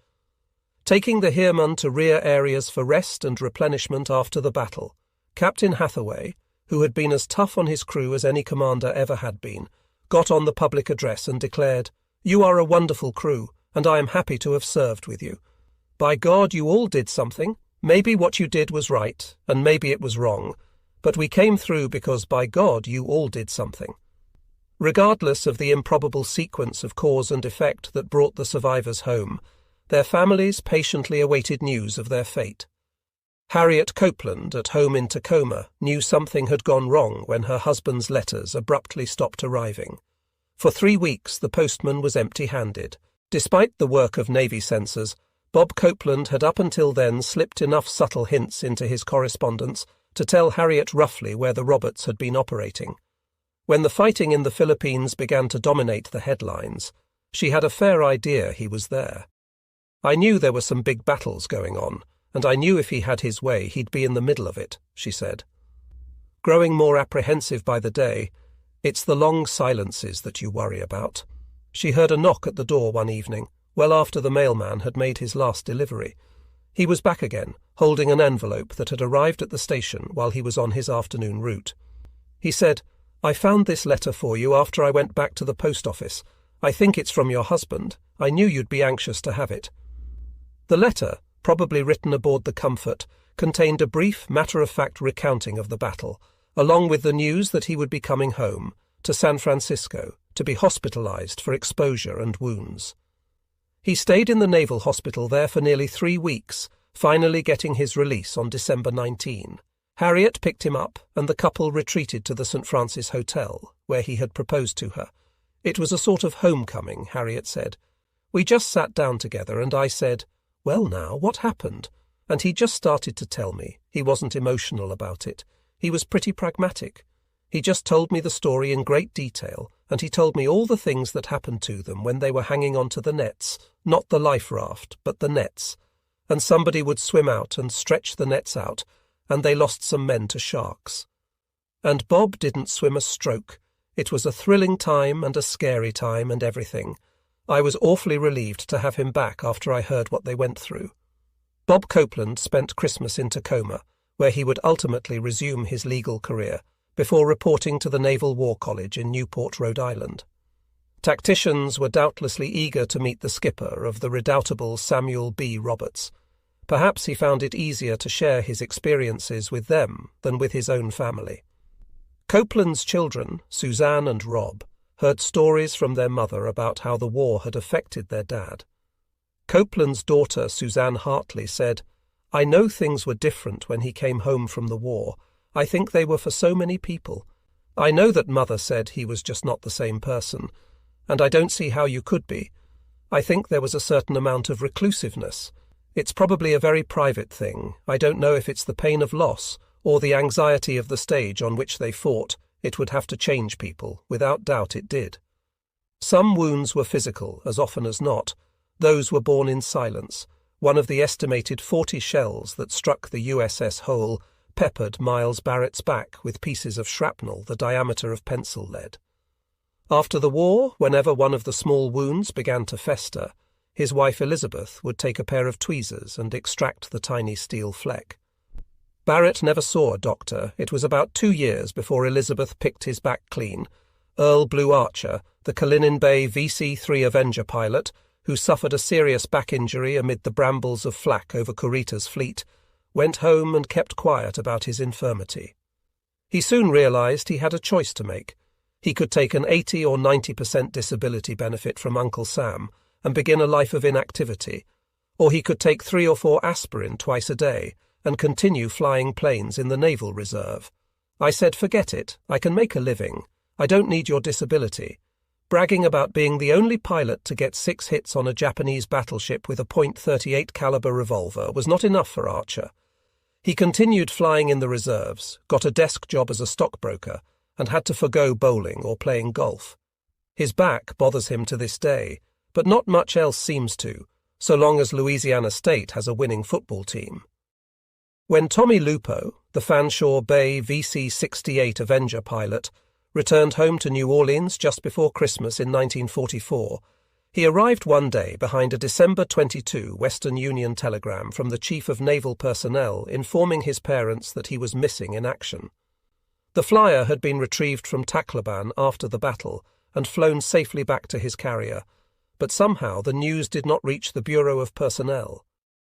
Taking the Heermann to rear areas for rest and replenishment after the battle, Captain Hathaway, who had been as tough on his crew as any commander ever had been, got on the public address and declared, "You are a wonderful crew, and I am happy to have served with you. By God, you all did something. Maybe what you did was right, and maybe it was wrong, but we came through because by God you all did something." Regardless of the improbable sequence of cause and effect that brought the survivors home, their families patiently awaited news of their fate. Harriet Copeland, at home in Tacoma, knew something had gone wrong when her husband's letters abruptly stopped arriving. For 3 weeks the postman was empty-handed. Despite the work of Navy censors, Bob Copeland had up until then slipped enough subtle hints into his correspondence to tell Harriet roughly where the Roberts had been operating. When the fighting in the Philippines began to dominate the headlines, she had a fair idea he was there. "I knew there were some big battles going on, and I knew if he had his way he'd be in the middle of it," she said. Growing more apprehensive by the day, it's the long silences that you worry about. She heard a knock at the door one evening, well after the mailman had made his last delivery. He was back again, holding an envelope that had arrived at the station while he was on his afternoon route. He said, "I found this letter for you after I went back to the post office. I think it's from your husband. I knew you'd be anxious to have it." The letter, probably written aboard the Comfort, contained a brief, matter-of-fact recounting of the battle, along with the news that he would be coming home, to San Francisco, to be hospitalized for exposure and wounds. He stayed in the Naval Hospital there for nearly 3 weeks, finally getting his release on December 19. Harriet picked him up, and the couple retreated to the St. Francis Hotel, where he had proposed to her. It was a sort of homecoming, Harriet said. "We just sat down together, and I said, 'Well now, what happened?' And he just started to tell me. He wasn't emotional about it. He was pretty pragmatic. He just told me the story in great detail, and he told me all the things that happened to them when they were hanging onto the nets, not the life raft, but the nets. And somebody would swim out and stretch the nets out, and they lost some men to sharks. And Bob didn't swim a stroke. It was a thrilling time and a scary time and everything. I was awfully relieved to have him back after I heard what they went through." Bob Copeland spent Christmas in Tacoma, where he would ultimately resume his legal career, before reporting to the Naval War College in Newport, Rhode Island. Tacticians were doubtlessly eager to meet the skipper of the redoubtable Samuel B. Roberts. Perhaps he found it easier to share his experiences with them than with his own family. Copeland's children, Suzanne and Rob, heard stories from their mother about how the war had affected their dad. Copeland's daughter, Suzanne Hartley, said, "I know things were different when he came home from the war. I think they were for so many people. I know that Mother said he was just not the same person, and I don't see how you could be. I think there was a certain amount of reclusiveness. It's probably a very private thing. I don't know if it's the pain of loss or the anxiety of the stage on which they fought. It would have to change people. Without doubt it did. Some wounds were physical, as often as not. Those were borne in silence. One of the estimated 40 shells that struck the USS Hole peppered Miles Barrett's back with pieces of shrapnel the diameter of pencil lead. After the war, whenever one of the small wounds began to fester, his wife Elizabeth would take a pair of tweezers and extract the tiny steel fleck. Barrett never saw a doctor. It was about 2 years before Elizabeth picked his back clean. Earl Blue Archer, the Kalinin Bay VC-3 Avenger pilot, who suffered a serious back injury amid the brambles of flak over Kurita's fleet, went home and kept quiet about his infirmity. He soon realized he had a choice to make. He could take an 80 or 90% disability benefit from Uncle Sam and begin a life of inactivity, or he could take 3 or 4 aspirin twice a day and continue flying planes in the Naval Reserve. I said, "Forget it. I can make a living. I don't need your disability." Bragging about being the only pilot to get 6 hits on a Japanese battleship with a .38 caliber revolver was not enough for Archer. He continued flying in the reserves, got a desk job as a stockbroker, and had to forgo bowling or playing golf. His back bothers him to this day, but not much else seems to, so long as Louisiana State has a winning football team. When Tommy Lupo, the Fanshawe Bay VC-68 Avenger pilot, returned home to New Orleans just before Christmas in 1944, he arrived one day behind a December 22 Western Union telegram from the Chief of Naval Personnel informing his parents that he was missing in action. The flyer had been retrieved from Tacloban after the battle and flown safely back to his carrier, but somehow the news did not reach the Bureau of Personnel.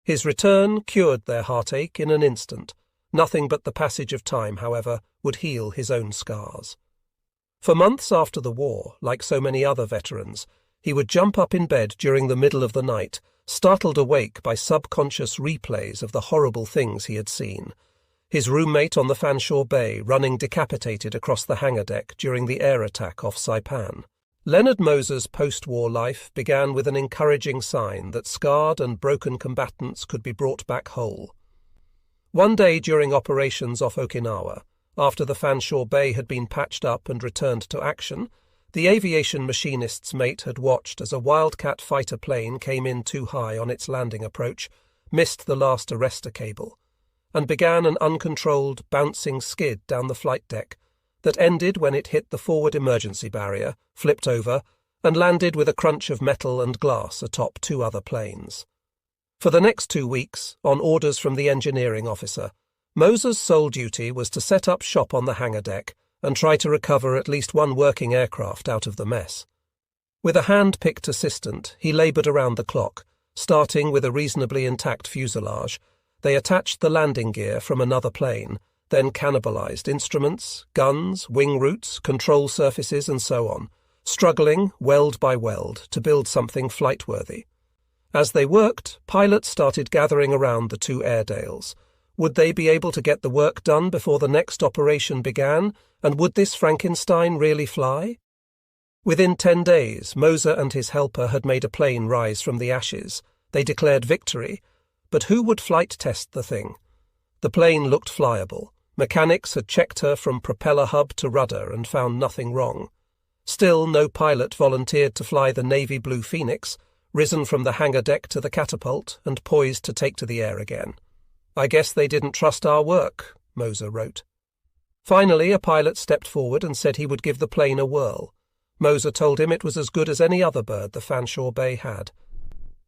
His return cured their heartache in an instant. Nothing but the passage of time, however, would heal his own scars. For months after the war, like so many other veterans, he would jump up in bed during the middle of the night, startled awake by subconscious replays of the horrible things he had seen. His roommate on the Fanshawe Bay running decapitated across the hangar deck during the air attack off Saipan. Leonard Moser's post-war life began with an encouraging sign that scarred and broken combatants could be brought back whole. One day during operations off Okinawa, after the Fanshawe Bay had been patched up and returned to action, the aviation machinist's mate had watched as a Wildcat fighter plane came in too high on its landing approach, missed the last arrestor cable, and began an uncontrolled, bouncing skid down the flight deck that ended when it hit the forward emergency barrier, flipped over, and landed with a crunch of metal and glass atop two other planes. For the next 2 weeks, on orders from the engineering officer, Moser's sole duty was to set up shop on the hangar deck and try to recover at least one working aircraft out of the mess. With a hand-picked assistant, he laboured around the clock, starting with a reasonably intact fuselage. They attached the landing gear from another plane, then cannibalized instruments, guns, wing roots, control surfaces, and so on, struggling, weld by weld, to build something flight-worthy. As they worked, pilots started gathering around the two Airedales. Would they be able to get the work done before the next operation began, and would this Frankenstein really fly? Within 10 days, Moser and his helper had made a plane rise from the ashes. They declared victory, but who would flight test the thing? The plane looked flyable. Mechanics had checked her from propeller hub to rudder and found nothing wrong. Still, no pilot volunteered to fly the navy blue Phoenix, risen from the hangar deck to the catapult and poised to take to the air again. "I guess they didn't trust our work," Moser wrote. Finally, a pilot stepped forward and said he would give the plane a whirl. Moser told him it was as good as any other bird the Fanshawe Bay had.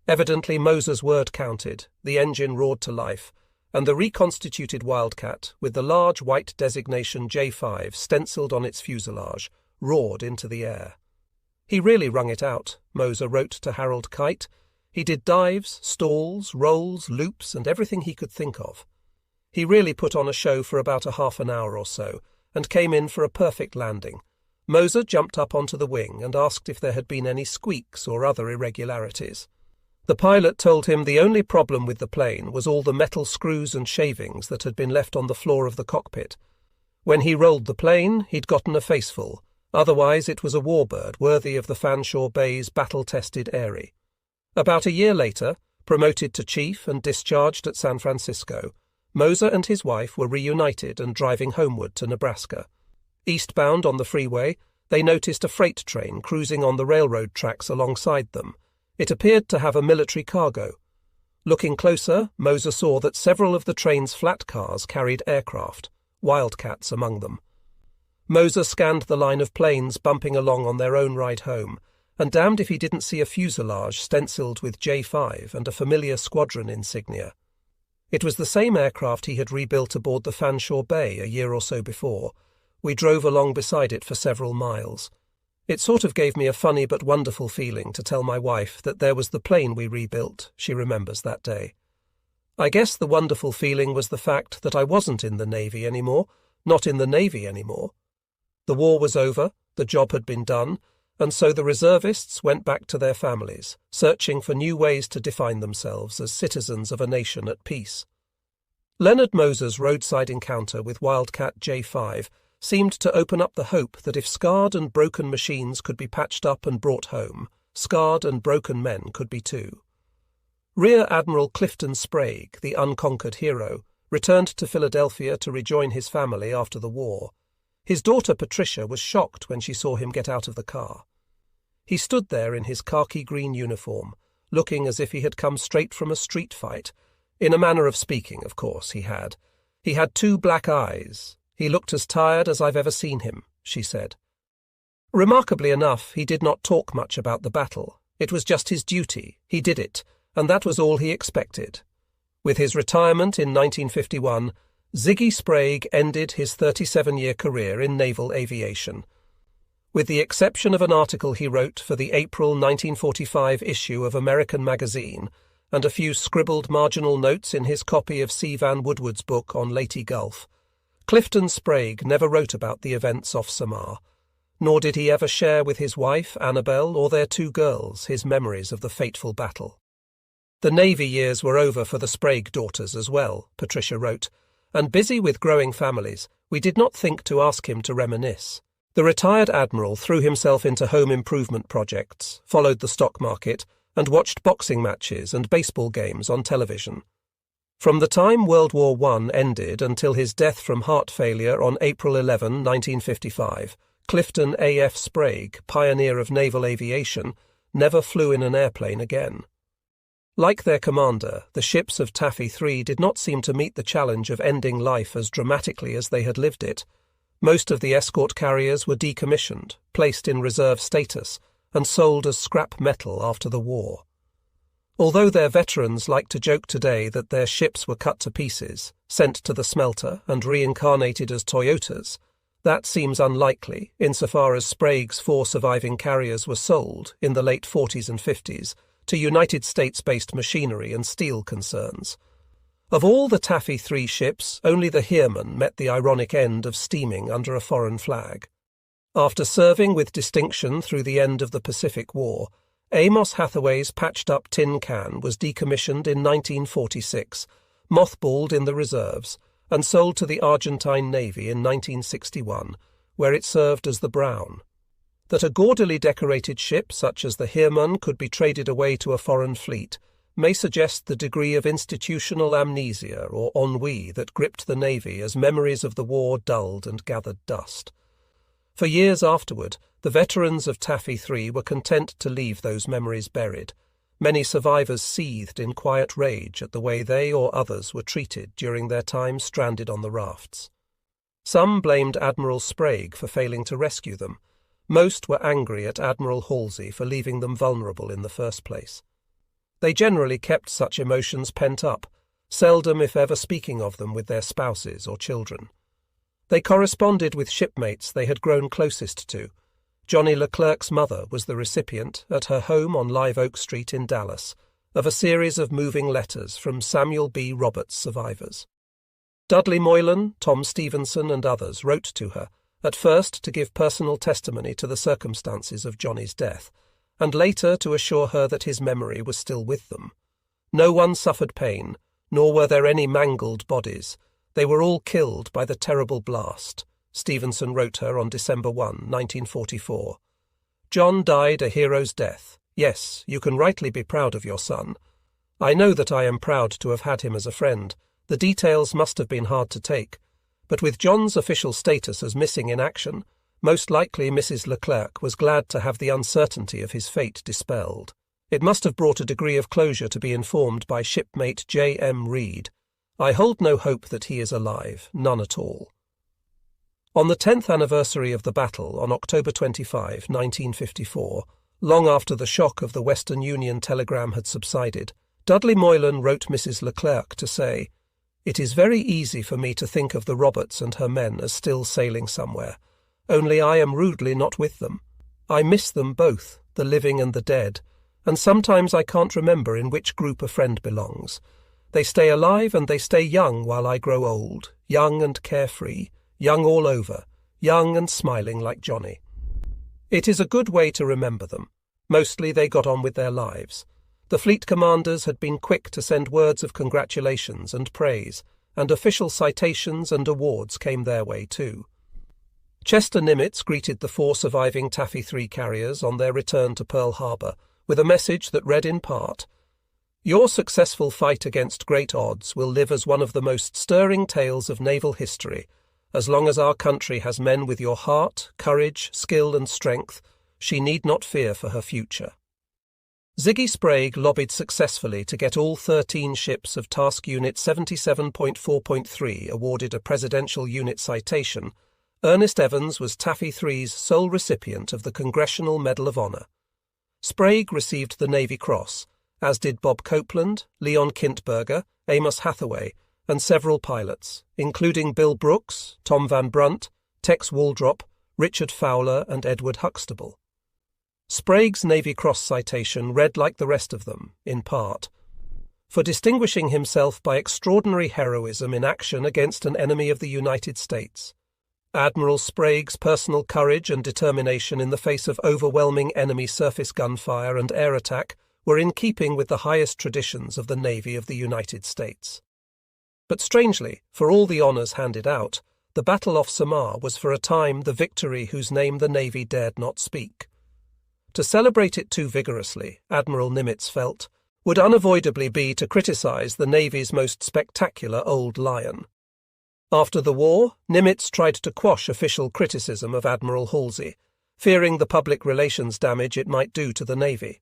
Evidently Moser's word counted, the engine roared to life, and the reconstituted Wildcat, with the large white designation J5 stenciled on its fuselage, roared into the air. "He really wrung it out," Moser wrote to Harold Kite. "He did dives, stalls, rolls, loops, and everything he could think of. He really put on a show for about a half an hour or so, and came in for a perfect landing. Moser jumped up onto the wing and asked if there had been any squeaks or other irregularities. The pilot told him the only problem with the plane was all the metal screws and shavings that had been left on the floor of the cockpit. When he rolled the plane, he'd gotten a faceful. Otherwise it was a warbird worthy of the Fanshawe Bay's battle-tested Eyrie. About a year later, promoted to chief and discharged at San Francisco, Moser and his wife were reunited and driving homeward to Nebraska. Eastbound on the freeway, they noticed a freight train cruising on the railroad tracks alongside them. It appeared to have a military cargo. Looking closer, Moser saw that several of the train's flat cars carried aircraft, Wildcats among them. Moser scanned the line of planes bumping along on their own ride home, and damned if he didn't see a fuselage stenciled with J5 and a familiar squadron insignia. It was the same aircraft he had rebuilt aboard the Fanshawe Bay a year or so before. We drove along beside it for several miles. It sort of gave me a funny but wonderful feeling to tell my wife that there was the plane we rebuilt, she remembers that day. I guess the wonderful feeling was the fact that I wasn't in the Navy anymore, not in the Navy anymore. The war was over, the job had been done, and so the reservists went back to their families, searching for new ways to define themselves as citizens of a nation at peace. Leonard Moser's roadside encounter with Wildcat J5 seemed to open up the hope that if scarred and broken machines could be patched up and brought home, scarred and broken men could be too. Rear Admiral Clifton Sprague, the unconquered hero, returned to Philadelphia to rejoin his family after the war. His daughter Patricia was shocked when she saw him get out of the car. He stood there in his khaki-green uniform, looking as if he had come straight from a street fight. In a manner of speaking, of course, he had. He had 2 black eyes. He looked as tired as I've ever seen him, she said. Remarkably enough, he did not talk much about the battle. It was just his duty. He did it, and that was all he expected. With his retirement in 1951, Ziggy Sprague ended his 37-year career in naval aviation. With the exception of an article he wrote for the April 1945 issue of American Magazine, and a few scribbled marginal notes in his copy of C. Van Woodward's book on Leyte Gulf, Clifton Sprague never wrote about the events off Samar, nor did he ever share with his wife, Annabel, or their 2 girls, his memories of the fateful battle. The Navy years were over for the Sprague daughters as well, Patricia wrote, and busy with growing families, we did not think to ask him to reminisce. The retired admiral threw himself into home improvement projects, followed the stock market, and watched boxing matches and baseball games on television. From the time World War I ended until his death from heart failure on April 11, 1955, Clifton A.F. Sprague, pioneer of naval aviation, never flew in an airplane again. Like their commander, the ships of Taffy III did not seem to meet the challenge of ending life as dramatically as they had lived it. Most of the escort carriers were decommissioned, placed in reserve status, and sold as scrap metal after the war. Although their veterans like to joke today that their ships were cut to pieces, sent to the smelter, and reincarnated as Toyotas, that seems unlikely insofar as Sprague's 4 surviving carriers were sold, in the late 40s and 50s, to United States-based machinery and steel concerns. Of all the Taffy III ships, only the Heermann met the ironic end of steaming under a foreign flag. After serving with distinction through the end of the Pacific War, Amos Hathaway's patched-up tin can was decommissioned in 1946, mothballed in the reserves, and sold to the Argentine Navy in 1961, where it served as the Brown. That a gaudily decorated ship such as the Heermann could be traded away to a foreign fleet may suggest the degree of institutional amnesia or ennui that gripped the Navy as memories of the war dulled and gathered dust. For years afterward, the veterans of Taffy III were content to leave those memories buried. Many survivors seethed in quiet rage at the way they or others were treated during their time stranded on the rafts. Some blamed Admiral Sprague for failing to rescue them. Most were angry at Admiral Halsey for leaving them vulnerable in the first place. They generally kept such emotions pent up, seldom if ever speaking of them with their spouses or children. They corresponded with shipmates they had grown closest to. Johnny Leclerc's mother was the recipient, at her home on Live Oak Street in Dallas, of a series of moving letters from Samuel B. Roberts survivors. Dudley Moylan, Tom Stevenson, and others wrote to her, at first to give personal testimony to the circumstances of Johnny's death, and later to assure her that his memory was still with them. No one suffered pain, nor were there any mangled bodies. They were all killed by the terrible blast, Stevenson wrote her on December 1, 1944. John died a hero's death. Yes, you can rightly be proud of your son. I know that I am proud to have had him as a friend. The details must have been hard to take. But with John's official status as missing in action, most likely Mrs. Leclerc was glad to have the uncertainty of his fate dispelled. It must have brought a degree of closure to be informed by shipmate J. M. Reed. I hold no hope that he is alive, none at all. On the 10th anniversary of the battle, on October 25, 1954, long after the shock of the Western Union telegram had subsided, Dudley Moylan wrote Mrs. Leclerc to say, "It is very easy for me to think of the Roberts and her men as still sailing somewhere, only I am rudely not with them. I miss them both, the living and the dead, and sometimes I can't remember in which group a friend belongs. They stay alive and they stay young while I grow old, young and carefree, young all over, young and smiling like Johnny. It is a good way to remember them. Mostly they got on with their lives. The fleet commanders had been quick to send words of congratulations and praise, and official citations and awards came their way too. Chester Nimitz greeted the 4 surviving Taffy III carriers on their return to Pearl Harbor with a message that read in part, "Your successful fight against great odds will live as one of the most stirring tales of naval history. As long as our country has men with your heart, courage, skill and strength, she need not fear for her future." Ziggy Sprague lobbied successfully to get all 13 ships of Task Unit 77.4.3 awarded a Presidential Unit citation. Ernest Evans was Taffy III's sole recipient of the Congressional Medal of Honor. Sprague received the Navy Cross, as did Bob Copeland, Leon Kintberger, Amos Hathaway, and several pilots, including Bill Brooks, Tom Van Brunt, Tex Waldrop, Richard Fowler, and Edward Huxtable. Sprague's Navy Cross citation read like the rest of them, in part, for distinguishing himself by extraordinary heroism in action against an enemy of the United States. Admiral Sprague's personal courage and determination in the face of overwhelming enemy surface gunfire and air attack were in keeping with the highest traditions of the Navy of the United States. But strangely, for all the honours handed out, the Battle off Samar was for a time the victory whose name the Navy dared not speak. To celebrate it too vigorously, Admiral Nimitz felt, would unavoidably be to criticise the Navy's most spectacular old lion. After the war, Nimitz tried to quash official criticism of Admiral Halsey, fearing the public relations damage it might do to the Navy.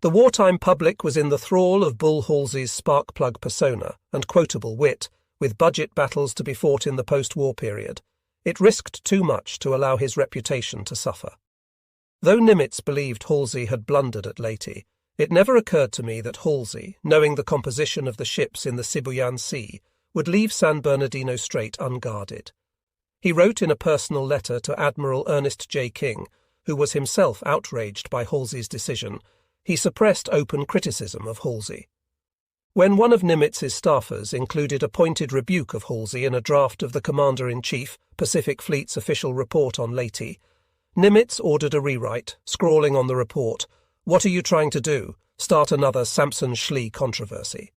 The wartime public was in the thrall of Bull Halsey's spark-plug persona and quotable wit, with budget battles to be fought in the post-war period. It risked too much to allow his reputation to suffer. Though Nimitz believed Halsey had blundered at Leyte, it never occurred to me that Halsey, knowing the composition of the ships in the Sibuyan Sea, would leave San Bernardino Strait unguarded. He wrote in a personal letter to Admiral Ernest J. King, who was himself outraged by Halsey's decision. He suppressed open criticism of Halsey. When one of Nimitz's staffers included a pointed rebuke of Halsey in a draft of the Commander-in-Chief, Pacific Fleet's official report on Leyte, Nimitz ordered a rewrite, scrawling on the report, "What are you trying to do? Start another Samson-Schley controversy."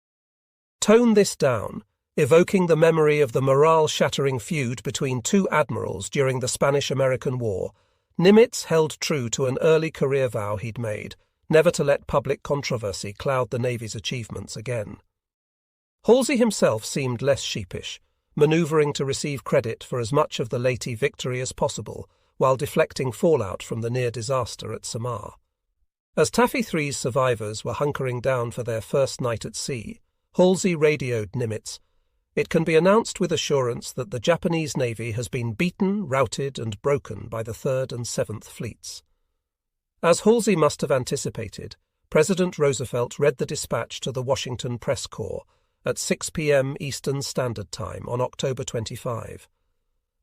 Tone this down, evoking the memory of the morale-shattering feud between two admirals during the Spanish-American War. Nimitz held true to an early career vow he'd made, never to let public controversy cloud the Navy's achievements again. Halsey himself seemed less sheepish, manoeuvring to receive credit for as much of the Leyte victory as possible, while deflecting fallout from the near disaster at Samar. As Taffy 3's survivors were hunkering down for their first night at sea, Halsey radioed Nimitz, "It can be announced with assurance that the Japanese Navy has been beaten, routed, and broken by the 3rd and 7th Fleets." As Halsey must have anticipated, President Roosevelt read the dispatch to the Washington Press Corps at 6 p.m. Eastern Standard Time on October 25.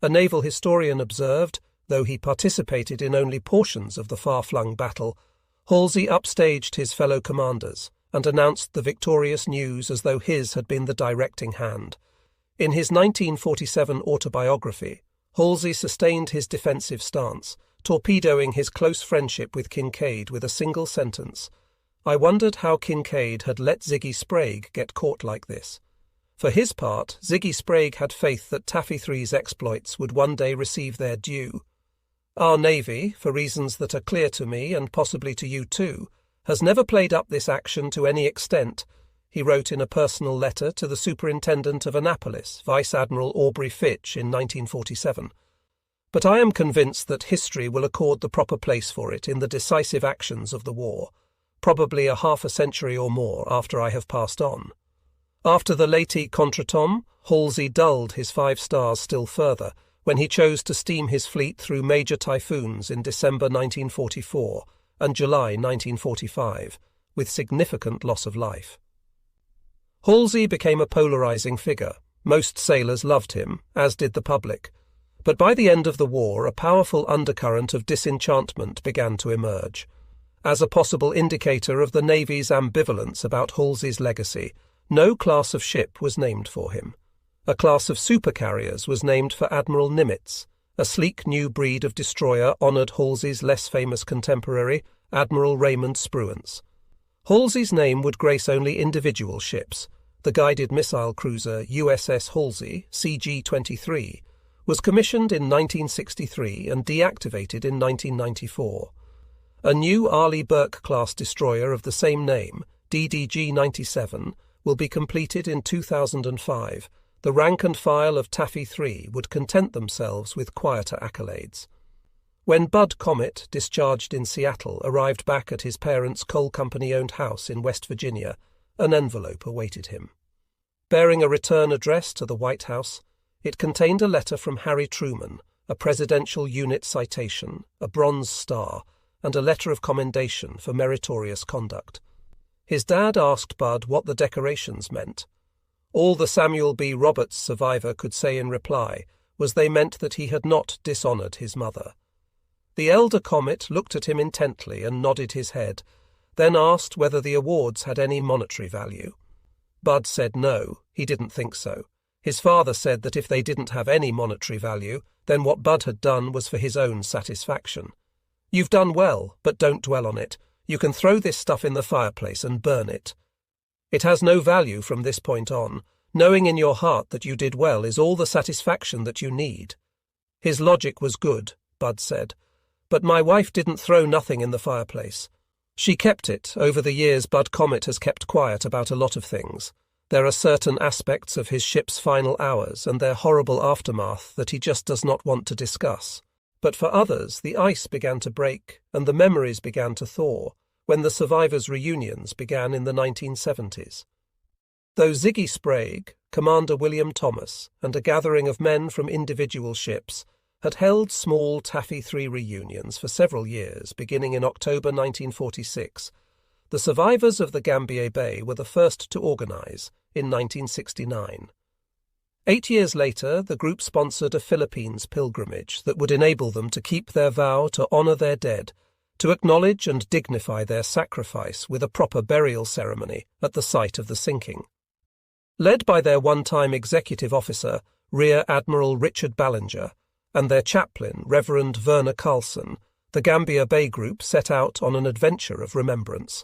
A naval historian observed, though he participated in only portions of the far-flung battle, Halsey upstaged his fellow commanders and announced the victorious news as though his had been the directing hand. In his 1947 autobiography, Halsey sustained his defensive stance, torpedoing his close friendship with Kinkaid with a single sentence, "I wondered how Kinkaid had let Ziggy Sprague get caught like this." For his part, Ziggy Sprague had faith that Taffy 3's exploits would one day receive their due. "Our Navy, for reasons that are clear to me and possibly to you too, has never played up this action to any extent," he wrote in a personal letter to the Superintendent of Annapolis, Vice Admiral Aubrey Fitch, in 1947. "But I am convinced that history will accord the proper place for it in the decisive actions of the war, probably a half a century or more after I have passed on." After the Leyte contretemps, Halsey dulled his 5 stars still further when he chose to steam his fleet through major typhoons in December 1944 and July 1945, with significant loss of life. Halsey became a polarizing figure. Most sailors loved him, as did the public. But by the end of the war, a powerful undercurrent of disenchantment began to emerge. As a possible indicator of the Navy's ambivalence about Halsey's legacy, no class of ship was named for him. A class of supercarriers was named for Admiral Nimitz. A sleek new breed of destroyer honoured Halsey's less famous contemporary, Admiral Raymond Spruance. Halsey's name would grace only individual ships. The guided missile cruiser USS Halsey, CG-23, was commissioned in 1963 and deactivated in 1994. A new Arleigh Burke-class destroyer of the same name, DDG-97, will be completed in 2005. The rank and file of Taffy 3 would content themselves with quieter accolades. When Bud Comet, discharged in Seattle, arrived back at his parents' coal company-owned house in West Virginia, an envelope awaited him. Bearing a return address to the White House, it contained a letter from Harry Truman, a Presidential Unit citation, a Bronze Star, and a letter of commendation for meritorious conduct. His dad asked Bud what the decorations meant. All the Samuel B. Roberts survivor could say in reply was they meant that he had not dishonoured his mother. The elder Comet looked at him intently and nodded his head, then asked whether the awards had any monetary value. Bud said no, he didn't think so. His father said that if they didn't have any monetary value, then what Bud had done was for his own satisfaction. "You've done well, but don't dwell on it. You can throw this stuff in the fireplace and burn it. It has no value from this point on. Knowing in your heart that you did well is all the satisfaction that you need." His logic was good, Bud said, but my wife didn't throw nothing in the fireplace. She kept it. Over the years, Bud Comet has kept quiet about a lot of things. There are certain aspects of his ship's final hours and their horrible aftermath that he just does not want to discuss. But for others, the ice began to break and the memories began to thaw when the survivors' reunions began in the 1970s. Though Ziggy Sprague, Commander William Thomas, and a gathering of men from individual ships had held small Taffy 3 reunions for several years, beginning in October 1946, the survivors of the Gambier Bay were the first to organize in 1969. 8 years later, the group sponsored a Philippines pilgrimage that would enable them to keep their vow to honor their dead, to acknowledge and dignify their sacrifice with a proper burial ceremony at the site of the sinking. Led by their one-time executive officer, Rear Admiral Richard Ballinger, and their chaplain, Reverend Werner Carlson, the Gambier Bay group set out on an adventure of remembrance.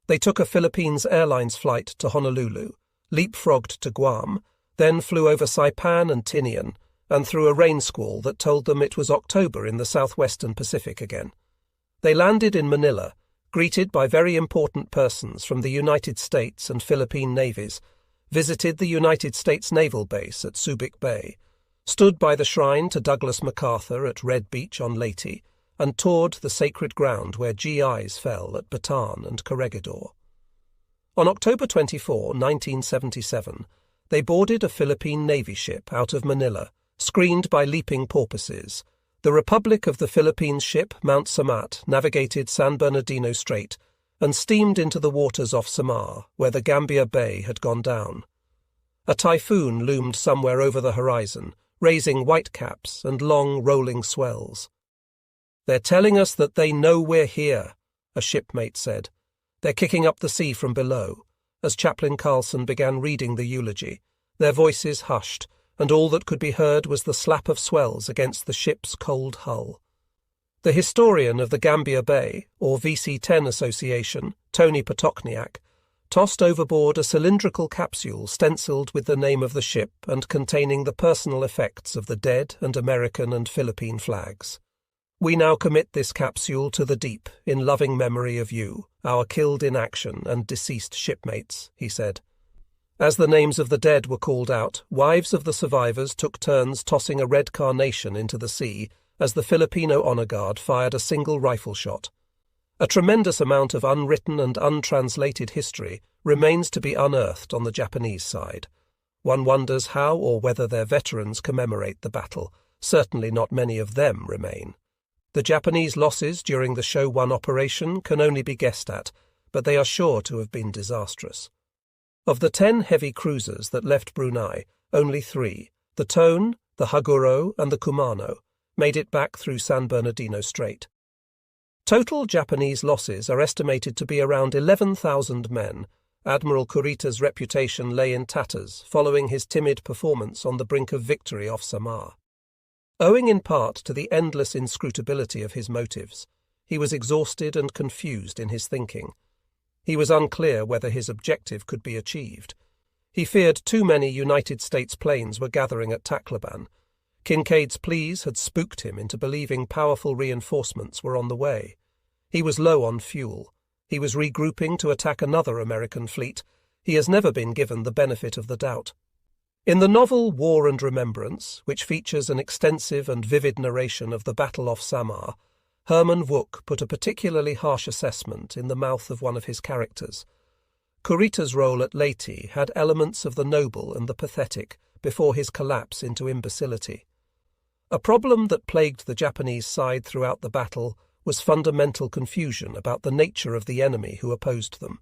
They took a Philippines Airlines flight to Honolulu, leapfrogged to Guam, then flew over Saipan and Tinian, and through a rain squall that told them it was October in the southwestern Pacific again. They landed in Manila, greeted by very important persons from the United States and Philippine navies, visited the United States Naval Base at Subic Bay, stood by the shrine to Douglas MacArthur at Red Beach on Leyte, and toured the sacred ground where GIs fell at Bataan and Corregidor. On October 24, 1977, they boarded a Philippine Navy ship out of Manila, screened by leaping porpoises. The Republic of the Philippines ship Mount Samat navigated San Bernardino Strait and steamed into the waters off Samar, where the Gambier Bay had gone down. A typhoon loomed somewhere over the horizon, raising whitecaps and long rolling swells. "They're telling us that they know we're here," a shipmate said. "They're kicking up the sea from below." As Chaplain Carlson began reading the eulogy, their voices hushed, and all that could be heard was the slap of swells against the ship's cold hull. The historian of the Gambier Bay, or VC-10 Association, Tony Potokniak, tossed overboard a cylindrical capsule stenciled with the name of the ship and containing the personal effects of the dead and American and Philippine flags. "We now commit this capsule to the deep in loving memory of you, our killed in action and deceased shipmates," he said. As the names of the dead were called out, wives of the survivors took turns tossing a red carnation into the sea as the Filipino honor guard fired a single rifle shot. A tremendous amount of unwritten and untranslated history remains to be unearthed on the Japanese side. One wonders how or whether their veterans commemorate the battle. Certainly not many of them remain. The Japanese losses during the Show 1 operation can only be guessed at, but they are sure to have been disastrous. Of the 10 heavy cruisers that left Brunei, only 3, the Tone, the Haguro, and the Kumano, made it back through San Bernardino Strait. Total Japanese losses are estimated to be around 11,000 men. Admiral Kurita's reputation lay in tatters following his timid performance on the brink of victory off Samar. Owing in part to the endless inscrutability of his motives, he was exhausted and confused in his thinking. He was unclear whether his objective could be achieved. He feared too many United States planes were gathering at Tacloban. Kincaid's pleas had spooked him into believing powerful reinforcements were on the way. He was low on fuel. He was regrouping to attack another American fleet. He has never been given the benefit of the doubt. In the novel War and Remembrance, which features an extensive and vivid narration of the Battle off Samar, Herman Wouk put a particularly harsh assessment in the mouth of one of his characters. Kurita's role at Leyte had elements of the noble and the pathetic before his collapse into imbecility. A problem that plagued the Japanese side throughout the battle was fundamental confusion about the nature of the enemy who opposed them.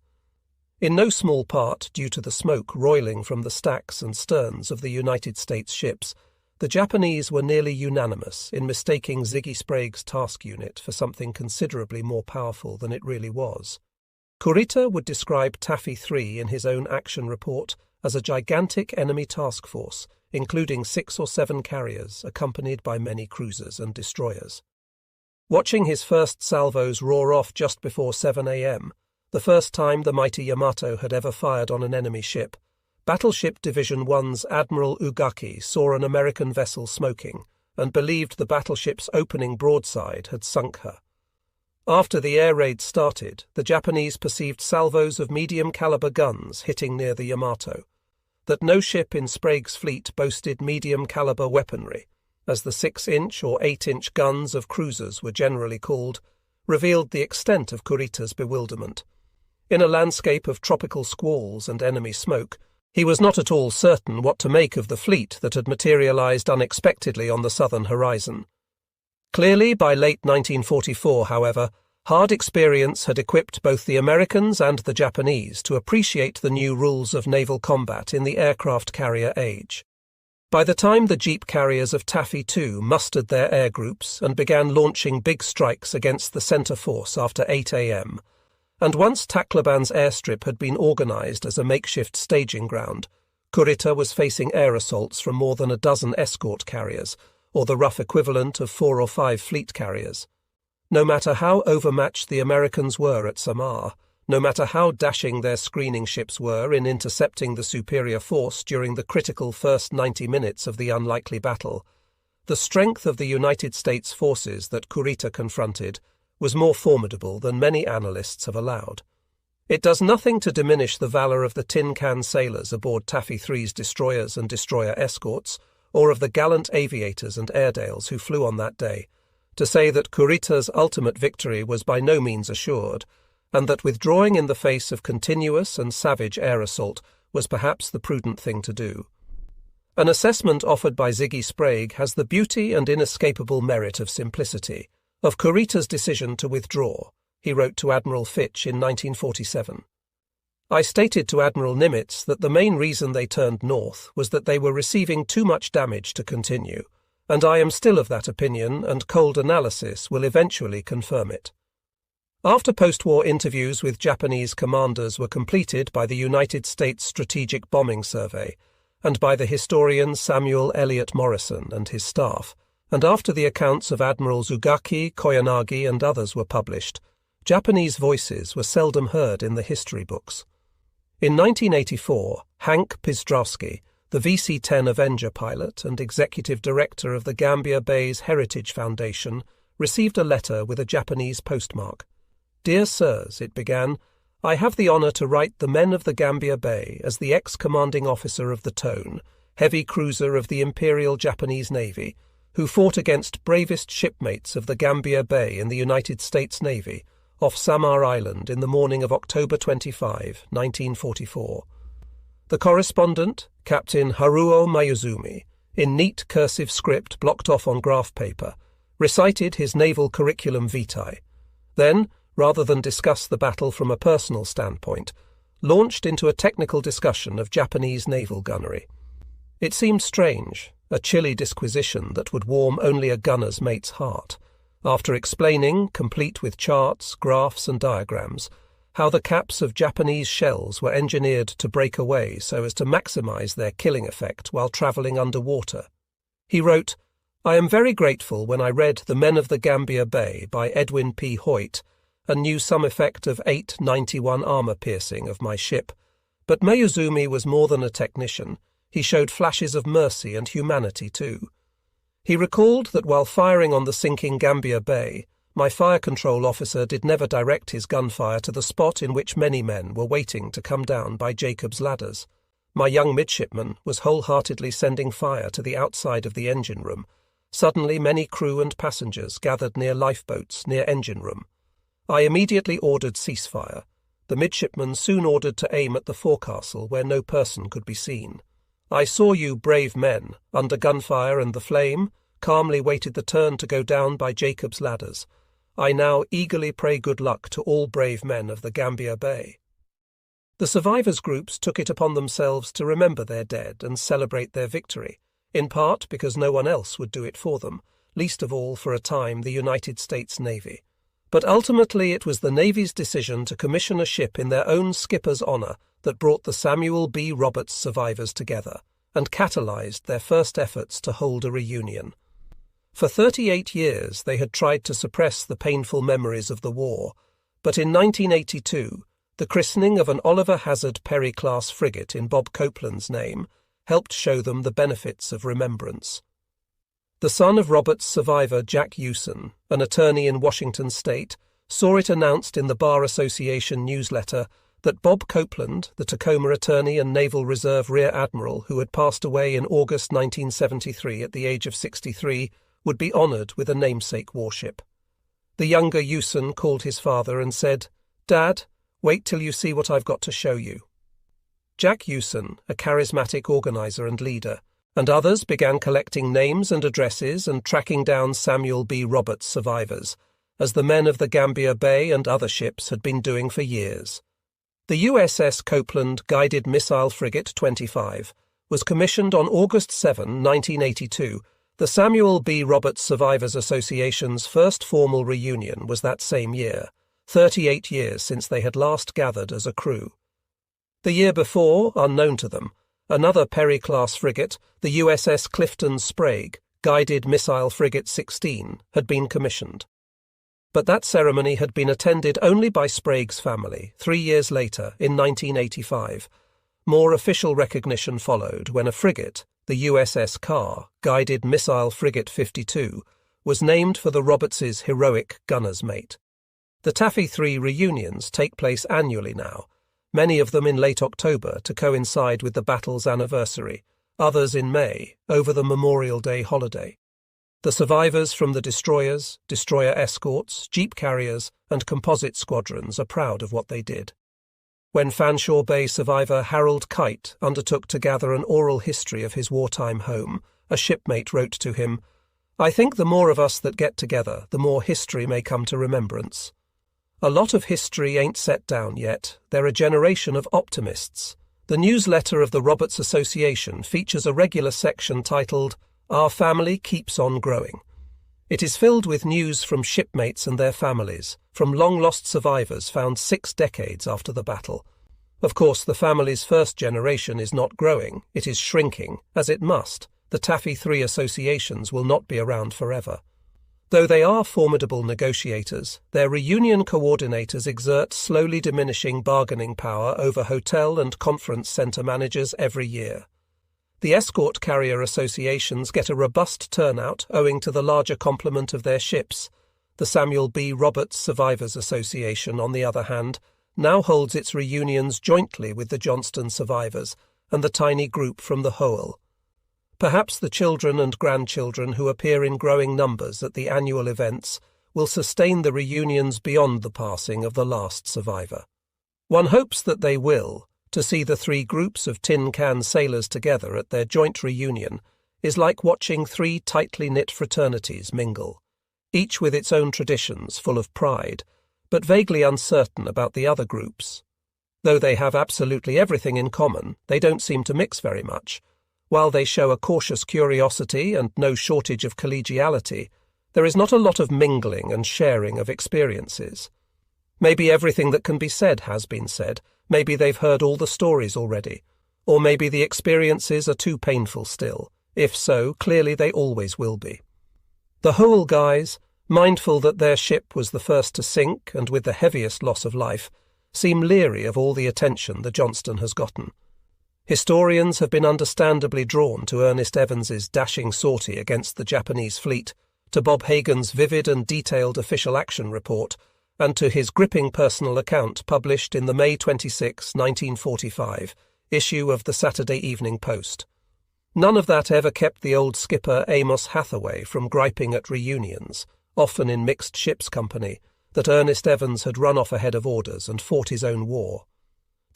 in no small part due to the smoke roiling from the stacks and sterns of the United States ships. The Japanese were nearly unanimous in mistaking Ziggy Sprague's task unit for something considerably more powerful than it really was. Kurita would describe Taffy 3 in his own action report as a gigantic enemy task force, including 6 or 7 carriers accompanied by many cruisers and destroyers. Watching his first salvos roar off just before 7 a.m., the first time the mighty Yamato had ever fired on an enemy ship, Battleship Division 1's Admiral Ugaki saw an American vessel smoking and believed the battleship's opening broadside had sunk her. After the air raid started, the Japanese perceived salvos of medium-caliber guns hitting near the Yamato. That no ship in Sprague's fleet boasted medium-caliber weaponry, as the 6-inch or 8-inch guns of cruisers were generally called, revealed the extent of Kurita's bewilderment. In a landscape of tropical squalls and enemy smoke, he was not at all certain what to make of the fleet that had materialized unexpectedly on the southern horizon. Clearly, by late 1944, however, hard experience had equipped both the Americans and the Japanese to appreciate the new rules of naval combat in the aircraft carrier age. By the time the jeep carriers of Taffy 2 mustered their air groups and began launching big strikes against the center force after 8 a.m., and once Tacloban's airstrip had been organized as a makeshift staging ground, Kurita was facing air assaults from more than a dozen escort carriers, or the rough equivalent of 4 or 5 fleet carriers. No matter how overmatched the Americans were at Samar, no matter how dashing their screening ships were in intercepting the superior force during the critical first 90 minutes of the unlikely battle, the strength of the United States forces that Kurita confronted was more formidable than many analysts have allowed. It does nothing to diminish the valor of the tin can sailors aboard Taffy 3's destroyers and destroyer escorts, or of the gallant aviators and Airedales who flew on that day, to say that Kurita's ultimate victory was by no means assured, and that withdrawing in the face of continuous and savage air assault was perhaps the prudent thing to do. An assessment offered by Ziggy Sprague has the beauty and inescapable merit of simplicity, of Kurita's decision to withdraw, he wrote to Admiral Fitch in 1947. I stated to Admiral Nimitz that the main reason they turned north was that they were receiving too much damage to continue, and I am still of that opinion, and cold analysis will eventually confirm it. After post-war interviews with Japanese commanders were completed by the United States Strategic Bombing Survey and by the historian Samuel Eliot Morrison and his staff, and after the accounts of Admirals Ugaki, Koyanagi, and others were published, Japanese voices were seldom heard in the history books. In 1984, Hank Pizdrowski, the VC-10 Avenger pilot and executive director of the Gambia Bay's Heritage Foundation, received a letter with a Japanese postmark. Dear Sirs, it began, I have the honor to write the men of the Gambia Bay as the ex-commanding officer of the Tone, heavy cruiser of the Imperial Japanese Navy, who fought against bravest shipmates of the Gambia Bay in the United States Navy, off Samar Island in the morning of October 25, 1944. The correspondent, Captain Haruo Mayuzumi, in neat cursive script blocked off on graph paper, recited his naval curriculum vitae. Then, rather than discuss the battle from a personal standpoint, launched into a technical discussion of Japanese naval gunnery. It seemed strange, a chilly disquisition that would warm only a gunner's mate's heart, after explaining, complete with charts, graphs and diagrams, how the caps of Japanese shells were engineered to break away so as to maximize their killing effect while traveling underwater. He wrote, I am very grateful when I read The Men of the Gambia Bay by Edwin P. Hoyt and knew some effect of 891 armor piercing of my ship, but Mayuzumi was more than a technician. He showed flashes of mercy and humanity too. He recalled that while firing on the sinking Gambia Bay, my fire control officer did never direct his gunfire to the spot in which many men were waiting to come down by Jacob's ladders. My young midshipman was wholeheartedly sending fire to the outside of the engine room. Suddenly many crew and passengers gathered near lifeboats near engine room. I immediately ordered ceasefire. The midshipman soon ordered to aim at the forecastle where no person could be seen. I saw you brave men, under gunfire and the flame, calmly waited the turn to go down by Jacob's ladders. I now eagerly pray good luck to all brave men of the Gambia Bay. The survivors' groups took it upon themselves to remember their dead and celebrate their victory, in part because no one else would do it for them, least of all for a time the United States Navy. But ultimately it was the Navy's decision to commission a ship in their own skipper's honour that brought the Samuel B. Roberts survivors together and catalysed their first efforts to hold a reunion. For 38 years they had tried to suppress the painful memories of the war, but in 1982 the christening of an Oliver Hazard Perry-class frigate in Bob Copeland's name helped show them the benefits of remembrance. The son of Roberts' survivor Jack Hewson, an attorney in Washington state, saw it announced in the Bar Association newsletter that Bob Copeland, the Tacoma attorney and Naval Reserve Rear Admiral who had passed away in August 1973 at the age of 63, would be honoured with a namesake warship. The younger Hewson called his father and said, "Dad, wait till you see what I've got to show you." Jack Hewson, a charismatic organiser and leader, and others began collecting names and addresses and tracking down Samuel B. Roberts survivors, as the men of the Gambier Bay and other ships had been doing for years. The USS Copeland Guided Missile Frigate 25 was commissioned on August 7, 1982. The Samuel B. Roberts Survivors Association's first formal reunion was that same year, 38 years since they had last gathered as a crew. The year before, unknown to them, another Perry-class frigate, the USS Clifton Sprague, Guided Missile Frigate 16, had been commissioned. But that ceremony had been attended only by Sprague's family 3 years later, in 1985. More official recognition followed when a frigate, the USS Carr, Guided Missile Frigate 52, was named for the Roberts' heroic gunner's mate. The Taffy 3 reunions take place annually now, many of them in late October to coincide with the battle's anniversary, others in May, over the Memorial Day holiday. The survivors from the destroyers, destroyer escorts, jeep carriers, and composite squadrons are proud of what they did. When Fanshawe Bay survivor Harold Kite undertook to gather an oral history of his wartime home, a shipmate wrote to him, "I think the more of us that get together, the more history may come to remembrance. A lot of history ain't set down yet. They're a generation of optimists." The newsletter of the Roberts Association features a regular section titled, "Our Family Keeps on Growing." It is filled with news from shipmates and their families, from long-lost survivors found 6 decades after the battle. Of course, the family's first generation is not growing, it is shrinking, as it must. The Taffy 3 associations will not be around forever. Though they are formidable negotiators, their reunion coordinators exert slowly diminishing bargaining power over hotel and conference centre managers every year. The escort carrier associations get a robust turnout owing to the larger complement of their ships. The Samuel B. Roberts Survivors Association, on the other hand, now holds its reunions jointly with the Johnston survivors and the tiny group from the Howell. Perhaps the children and grandchildren who appear in growing numbers at the annual events will sustain the reunions beyond the passing of the last survivor. One hopes that they will. To see the 3 groups of tin can sailors together at their joint reunion is like watching 3 tightly knit fraternities mingle, each with its own traditions full of pride, but vaguely uncertain about the other groups. Though they have absolutely everything in common, they don't seem to mix very much. While they show a cautious curiosity and no shortage of collegiality, there is not a lot of mingling and sharing of experiences. Maybe everything that can be said has been said, maybe they've heard all the stories already, or maybe the experiences are too painful still. If so, clearly they always will be. The Howell guys, mindful that their ship was the first to sink and with the heaviest loss of life, seem leery of all the attention the Johnston has gotten. Historians have been understandably drawn to Ernest Evans's dashing sortie against the Japanese fleet, to Bob Hagan's vivid and detailed official action report, and to his gripping personal account published in the May 26, 1945, issue of the Saturday Evening Post. None of that ever kept the old skipper Amos Hathaway from griping at reunions, often in mixed ships company, that Ernest Evans had run off ahead of orders and fought his own war.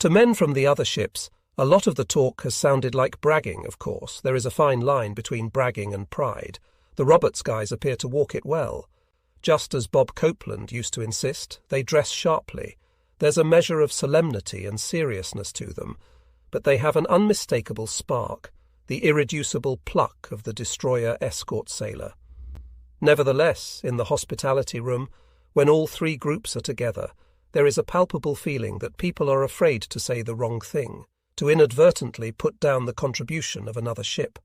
To men from the other ships, a lot of the talk has sounded like bragging, of course. There is a fine line between bragging and pride. The Roberts guys appear to walk it well. Just as Bob Copeland used to insist, they dress sharply. There's a measure of solemnity and seriousness to them, but they have an unmistakable spark, the irreducible pluck of the destroyer escort sailor. Nevertheless, in the hospitality room, when all three groups are together, there is a palpable feeling that people are afraid to say the wrong thing, to inadvertently put down the contribution of another ship.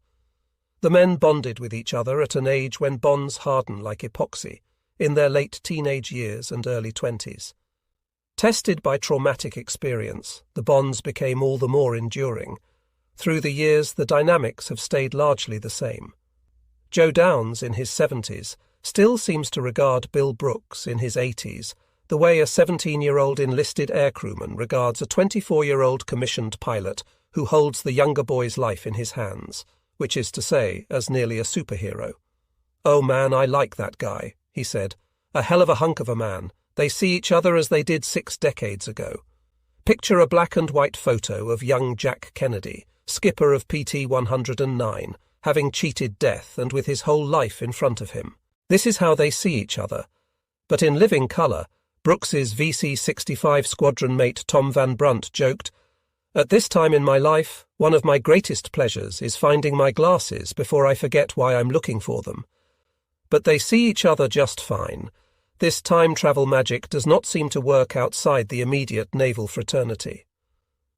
The men bonded with each other at an age when bonds harden like epoxy, in their late teenage years and early 20s. Tested by traumatic experience, the bonds became all the more enduring. Through the years, the dynamics have stayed largely the same. Joe Downs, in his 70s, still seems to regard Bill Brooks, in his 80s, the way a 17-year-old enlisted aircrewman regards a 24-year-old commissioned pilot who holds the younger boy's life in his hands, which is to say, as nearly a superhero. "Oh man, I like that guy," he said. "A hell of a hunk of a man. They see each other as they did 6 decades ago. Picture a black and white photo of young Jack Kennedy, skipper of PT-109, having cheated death and with his whole life in front of him. This is how they see each other. But in living colour, Brooks's VC-65 squadron mate Tom Van Brunt joked, "At this time in my life, one of my greatest pleasures is finding my glasses before I forget why I'm looking for them." But they see each other just fine. This time travel magic does not seem to work outside the immediate naval fraternity.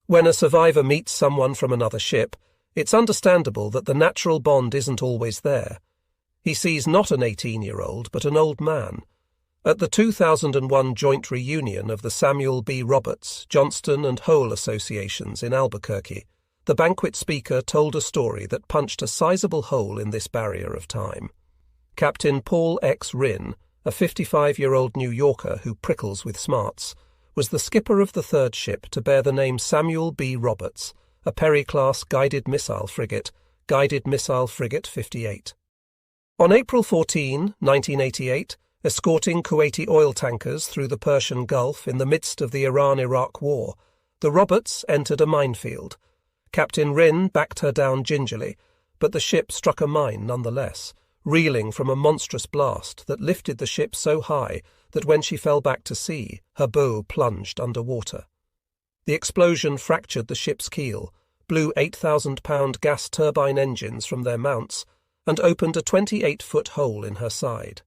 When a survivor meets someone from another ship, it's understandable that the natural bond isn't always there. He sees not an 18-year-old, but an old man. At the 2001 joint reunion of the Samuel B. Roberts, Johnston and Hole Associations in Albuquerque, the banquet speaker told a story that punched a sizable hole in this barrier of time. Captain Paul X. Rinn, a 55-year-old New Yorker who prickles with smarts, was the skipper of the third ship to bear the name Samuel B. Roberts, a Perry-class guided missile frigate 58. On April 14, 1988, escorting Kuwaiti oil tankers through the Persian Gulf in the midst of the Iran-Iraq War, the Roberts entered a minefield. Captain Rinn backed her down gingerly, but the ship struck a mine nonetheless, reeling from a monstrous blast that lifted the ship so high that when she fell back to sea, her bow plunged underwater. The explosion fractured the ship's keel, blew 8,000-pound gas turbine engines from their mounts, and opened a 28-foot hole in her side.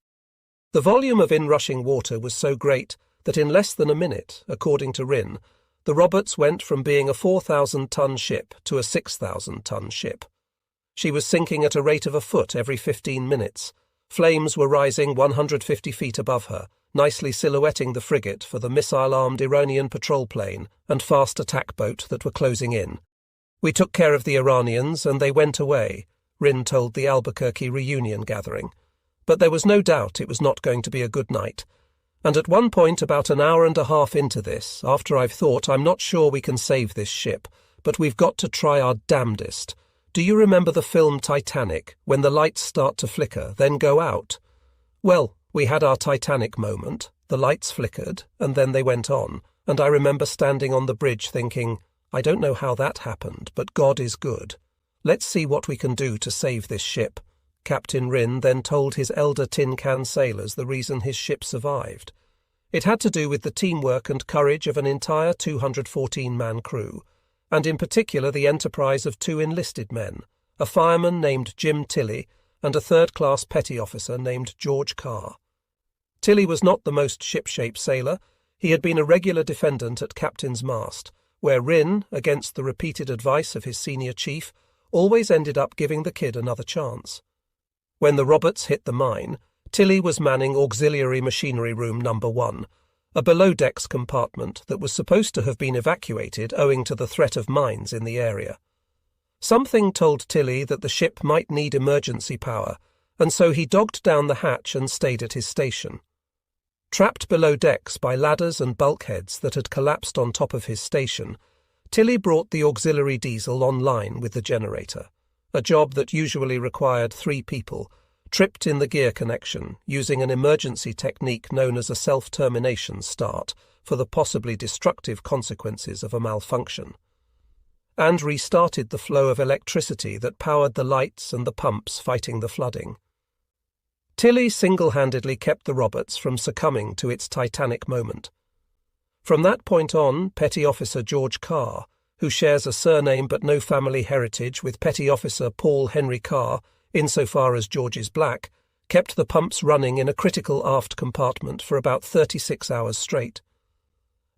The volume of inrushing water was so great that in less than a minute, according to Rinn, the Roberts went from being a 4,000-ton ship to a 6,000-ton ship. She was sinking at a rate of a foot every 15 minutes. Flames were rising 150 feet above her, nicely silhouetting the frigate for the missile-armed Iranian patrol plane and fast attack boat that were closing in. "We took care of the Iranians and they went away," Rinn told the Albuquerque reunion gathering. But there was no doubt it was not going to be a good night. And at one point about an hour and a half into this, after I've thought I'm not sure we can save this ship, but we've got to try our damnedest. Do you remember the film Titanic, when the lights start to flicker, then go out? Well, we had our Titanic moment. The lights flickered, and then they went on, and I remember standing on the bridge thinking, I don't know how that happened, but God is good. Let's see what we can do to save this ship. Captain Rinn then told his elder tin can sailors the reason his ship survived. It had to do with the teamwork and courage of an entire 214-man crew, and in particular the enterprise of 2 enlisted men, a fireman named Jim Tilley and a third-class petty officer named George Carr. Tilley was not the most ship-shape sailor. He had been a regular defendant at captain's mast, where Rinn, against the repeated advice of his senior chief, always ended up giving the kid another chance. When the Roberts hit the mine, Tilley was manning Auxiliary Machinery Room No. 1, a below-decks compartment that was supposed to have been evacuated owing to the threat of mines in the area. Something told Tilley that the ship might need emergency power, and so he dogged down the hatch and stayed at his station. Trapped below decks by ladders and bulkheads that had collapsed on top of his station, Tilley brought the auxiliary diesel online with the generator, a job that usually required 3 people, tripped in the gear connection using an emergency technique known as a self-termination start for the possibly destructive consequences of a malfunction, and restarted the flow of electricity that powered the lights and the pumps fighting the flooding. Tilley single-handedly kept the Roberts from succumbing to its Titanic moment. From that point on, Petty Officer George Carr, who shares a surname but no family heritage with Petty Officer Paul Henry Carr, insofar as George is black, kept the pumps running in a critical aft compartment for about 36 hours straight.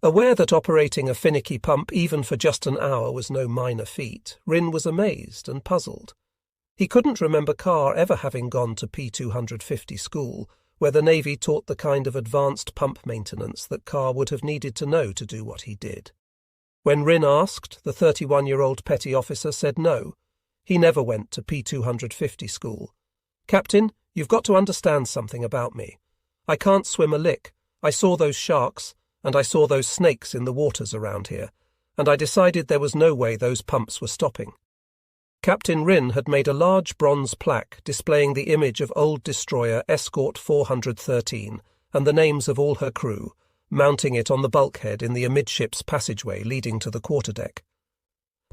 Aware that operating a finicky pump even for just an hour was no minor feat, Rynn was amazed and puzzled. He couldn't remember Carr ever having gone to P250 school, where the Navy taught the kind of advanced pump maintenance that Carr would have needed to know to do what he did. When Rynn asked, the 31-year-old petty officer said no. He never went to P250 school. "Captain, you've got to understand something about me. I can't swim a lick. I saw those sharks, and I saw those snakes in the waters around here, and I decided there was no way those pumps were stopping." Captain Rynn had made a large bronze plaque displaying the image of old destroyer Escort 413 and the names of all her crew, mounting it on the bulkhead in the amidships passageway leading to the quarterdeck.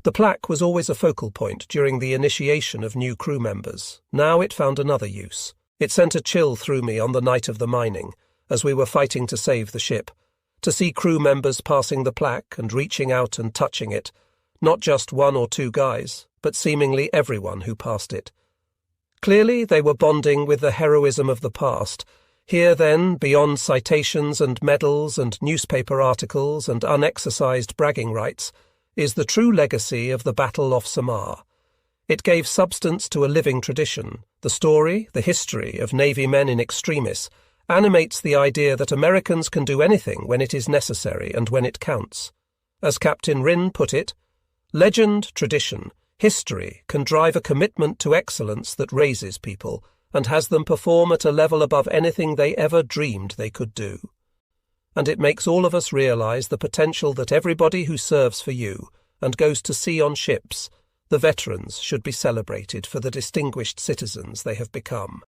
The plaque was always a focal point during the initiation of new crew members. Now it found another use. It sent a chill through me on the night of the mining, as we were fighting to save the ship, to see crew members passing the plaque and reaching out and touching it, not just one or two guys, but seemingly everyone who passed it. Clearly they were bonding with the heroism of the past. Here then, beyond citations and medals and newspaper articles and unexercised bragging rights, is the true legacy of the Battle of Samar. It gave substance to a living tradition. The story, the history of Navy men in extremis, animates the idea that Americans can do anything when it is necessary and when it counts. As Captain Rynn put it, legend, tradition, history can drive a commitment to excellence that raises people and has them perform at a level above anything they ever dreamed they could do. And it makes all of us realize the potential that everybody who serves for you and goes to sea on ships, the veterans, should be celebrated for the distinguished citizens they have become.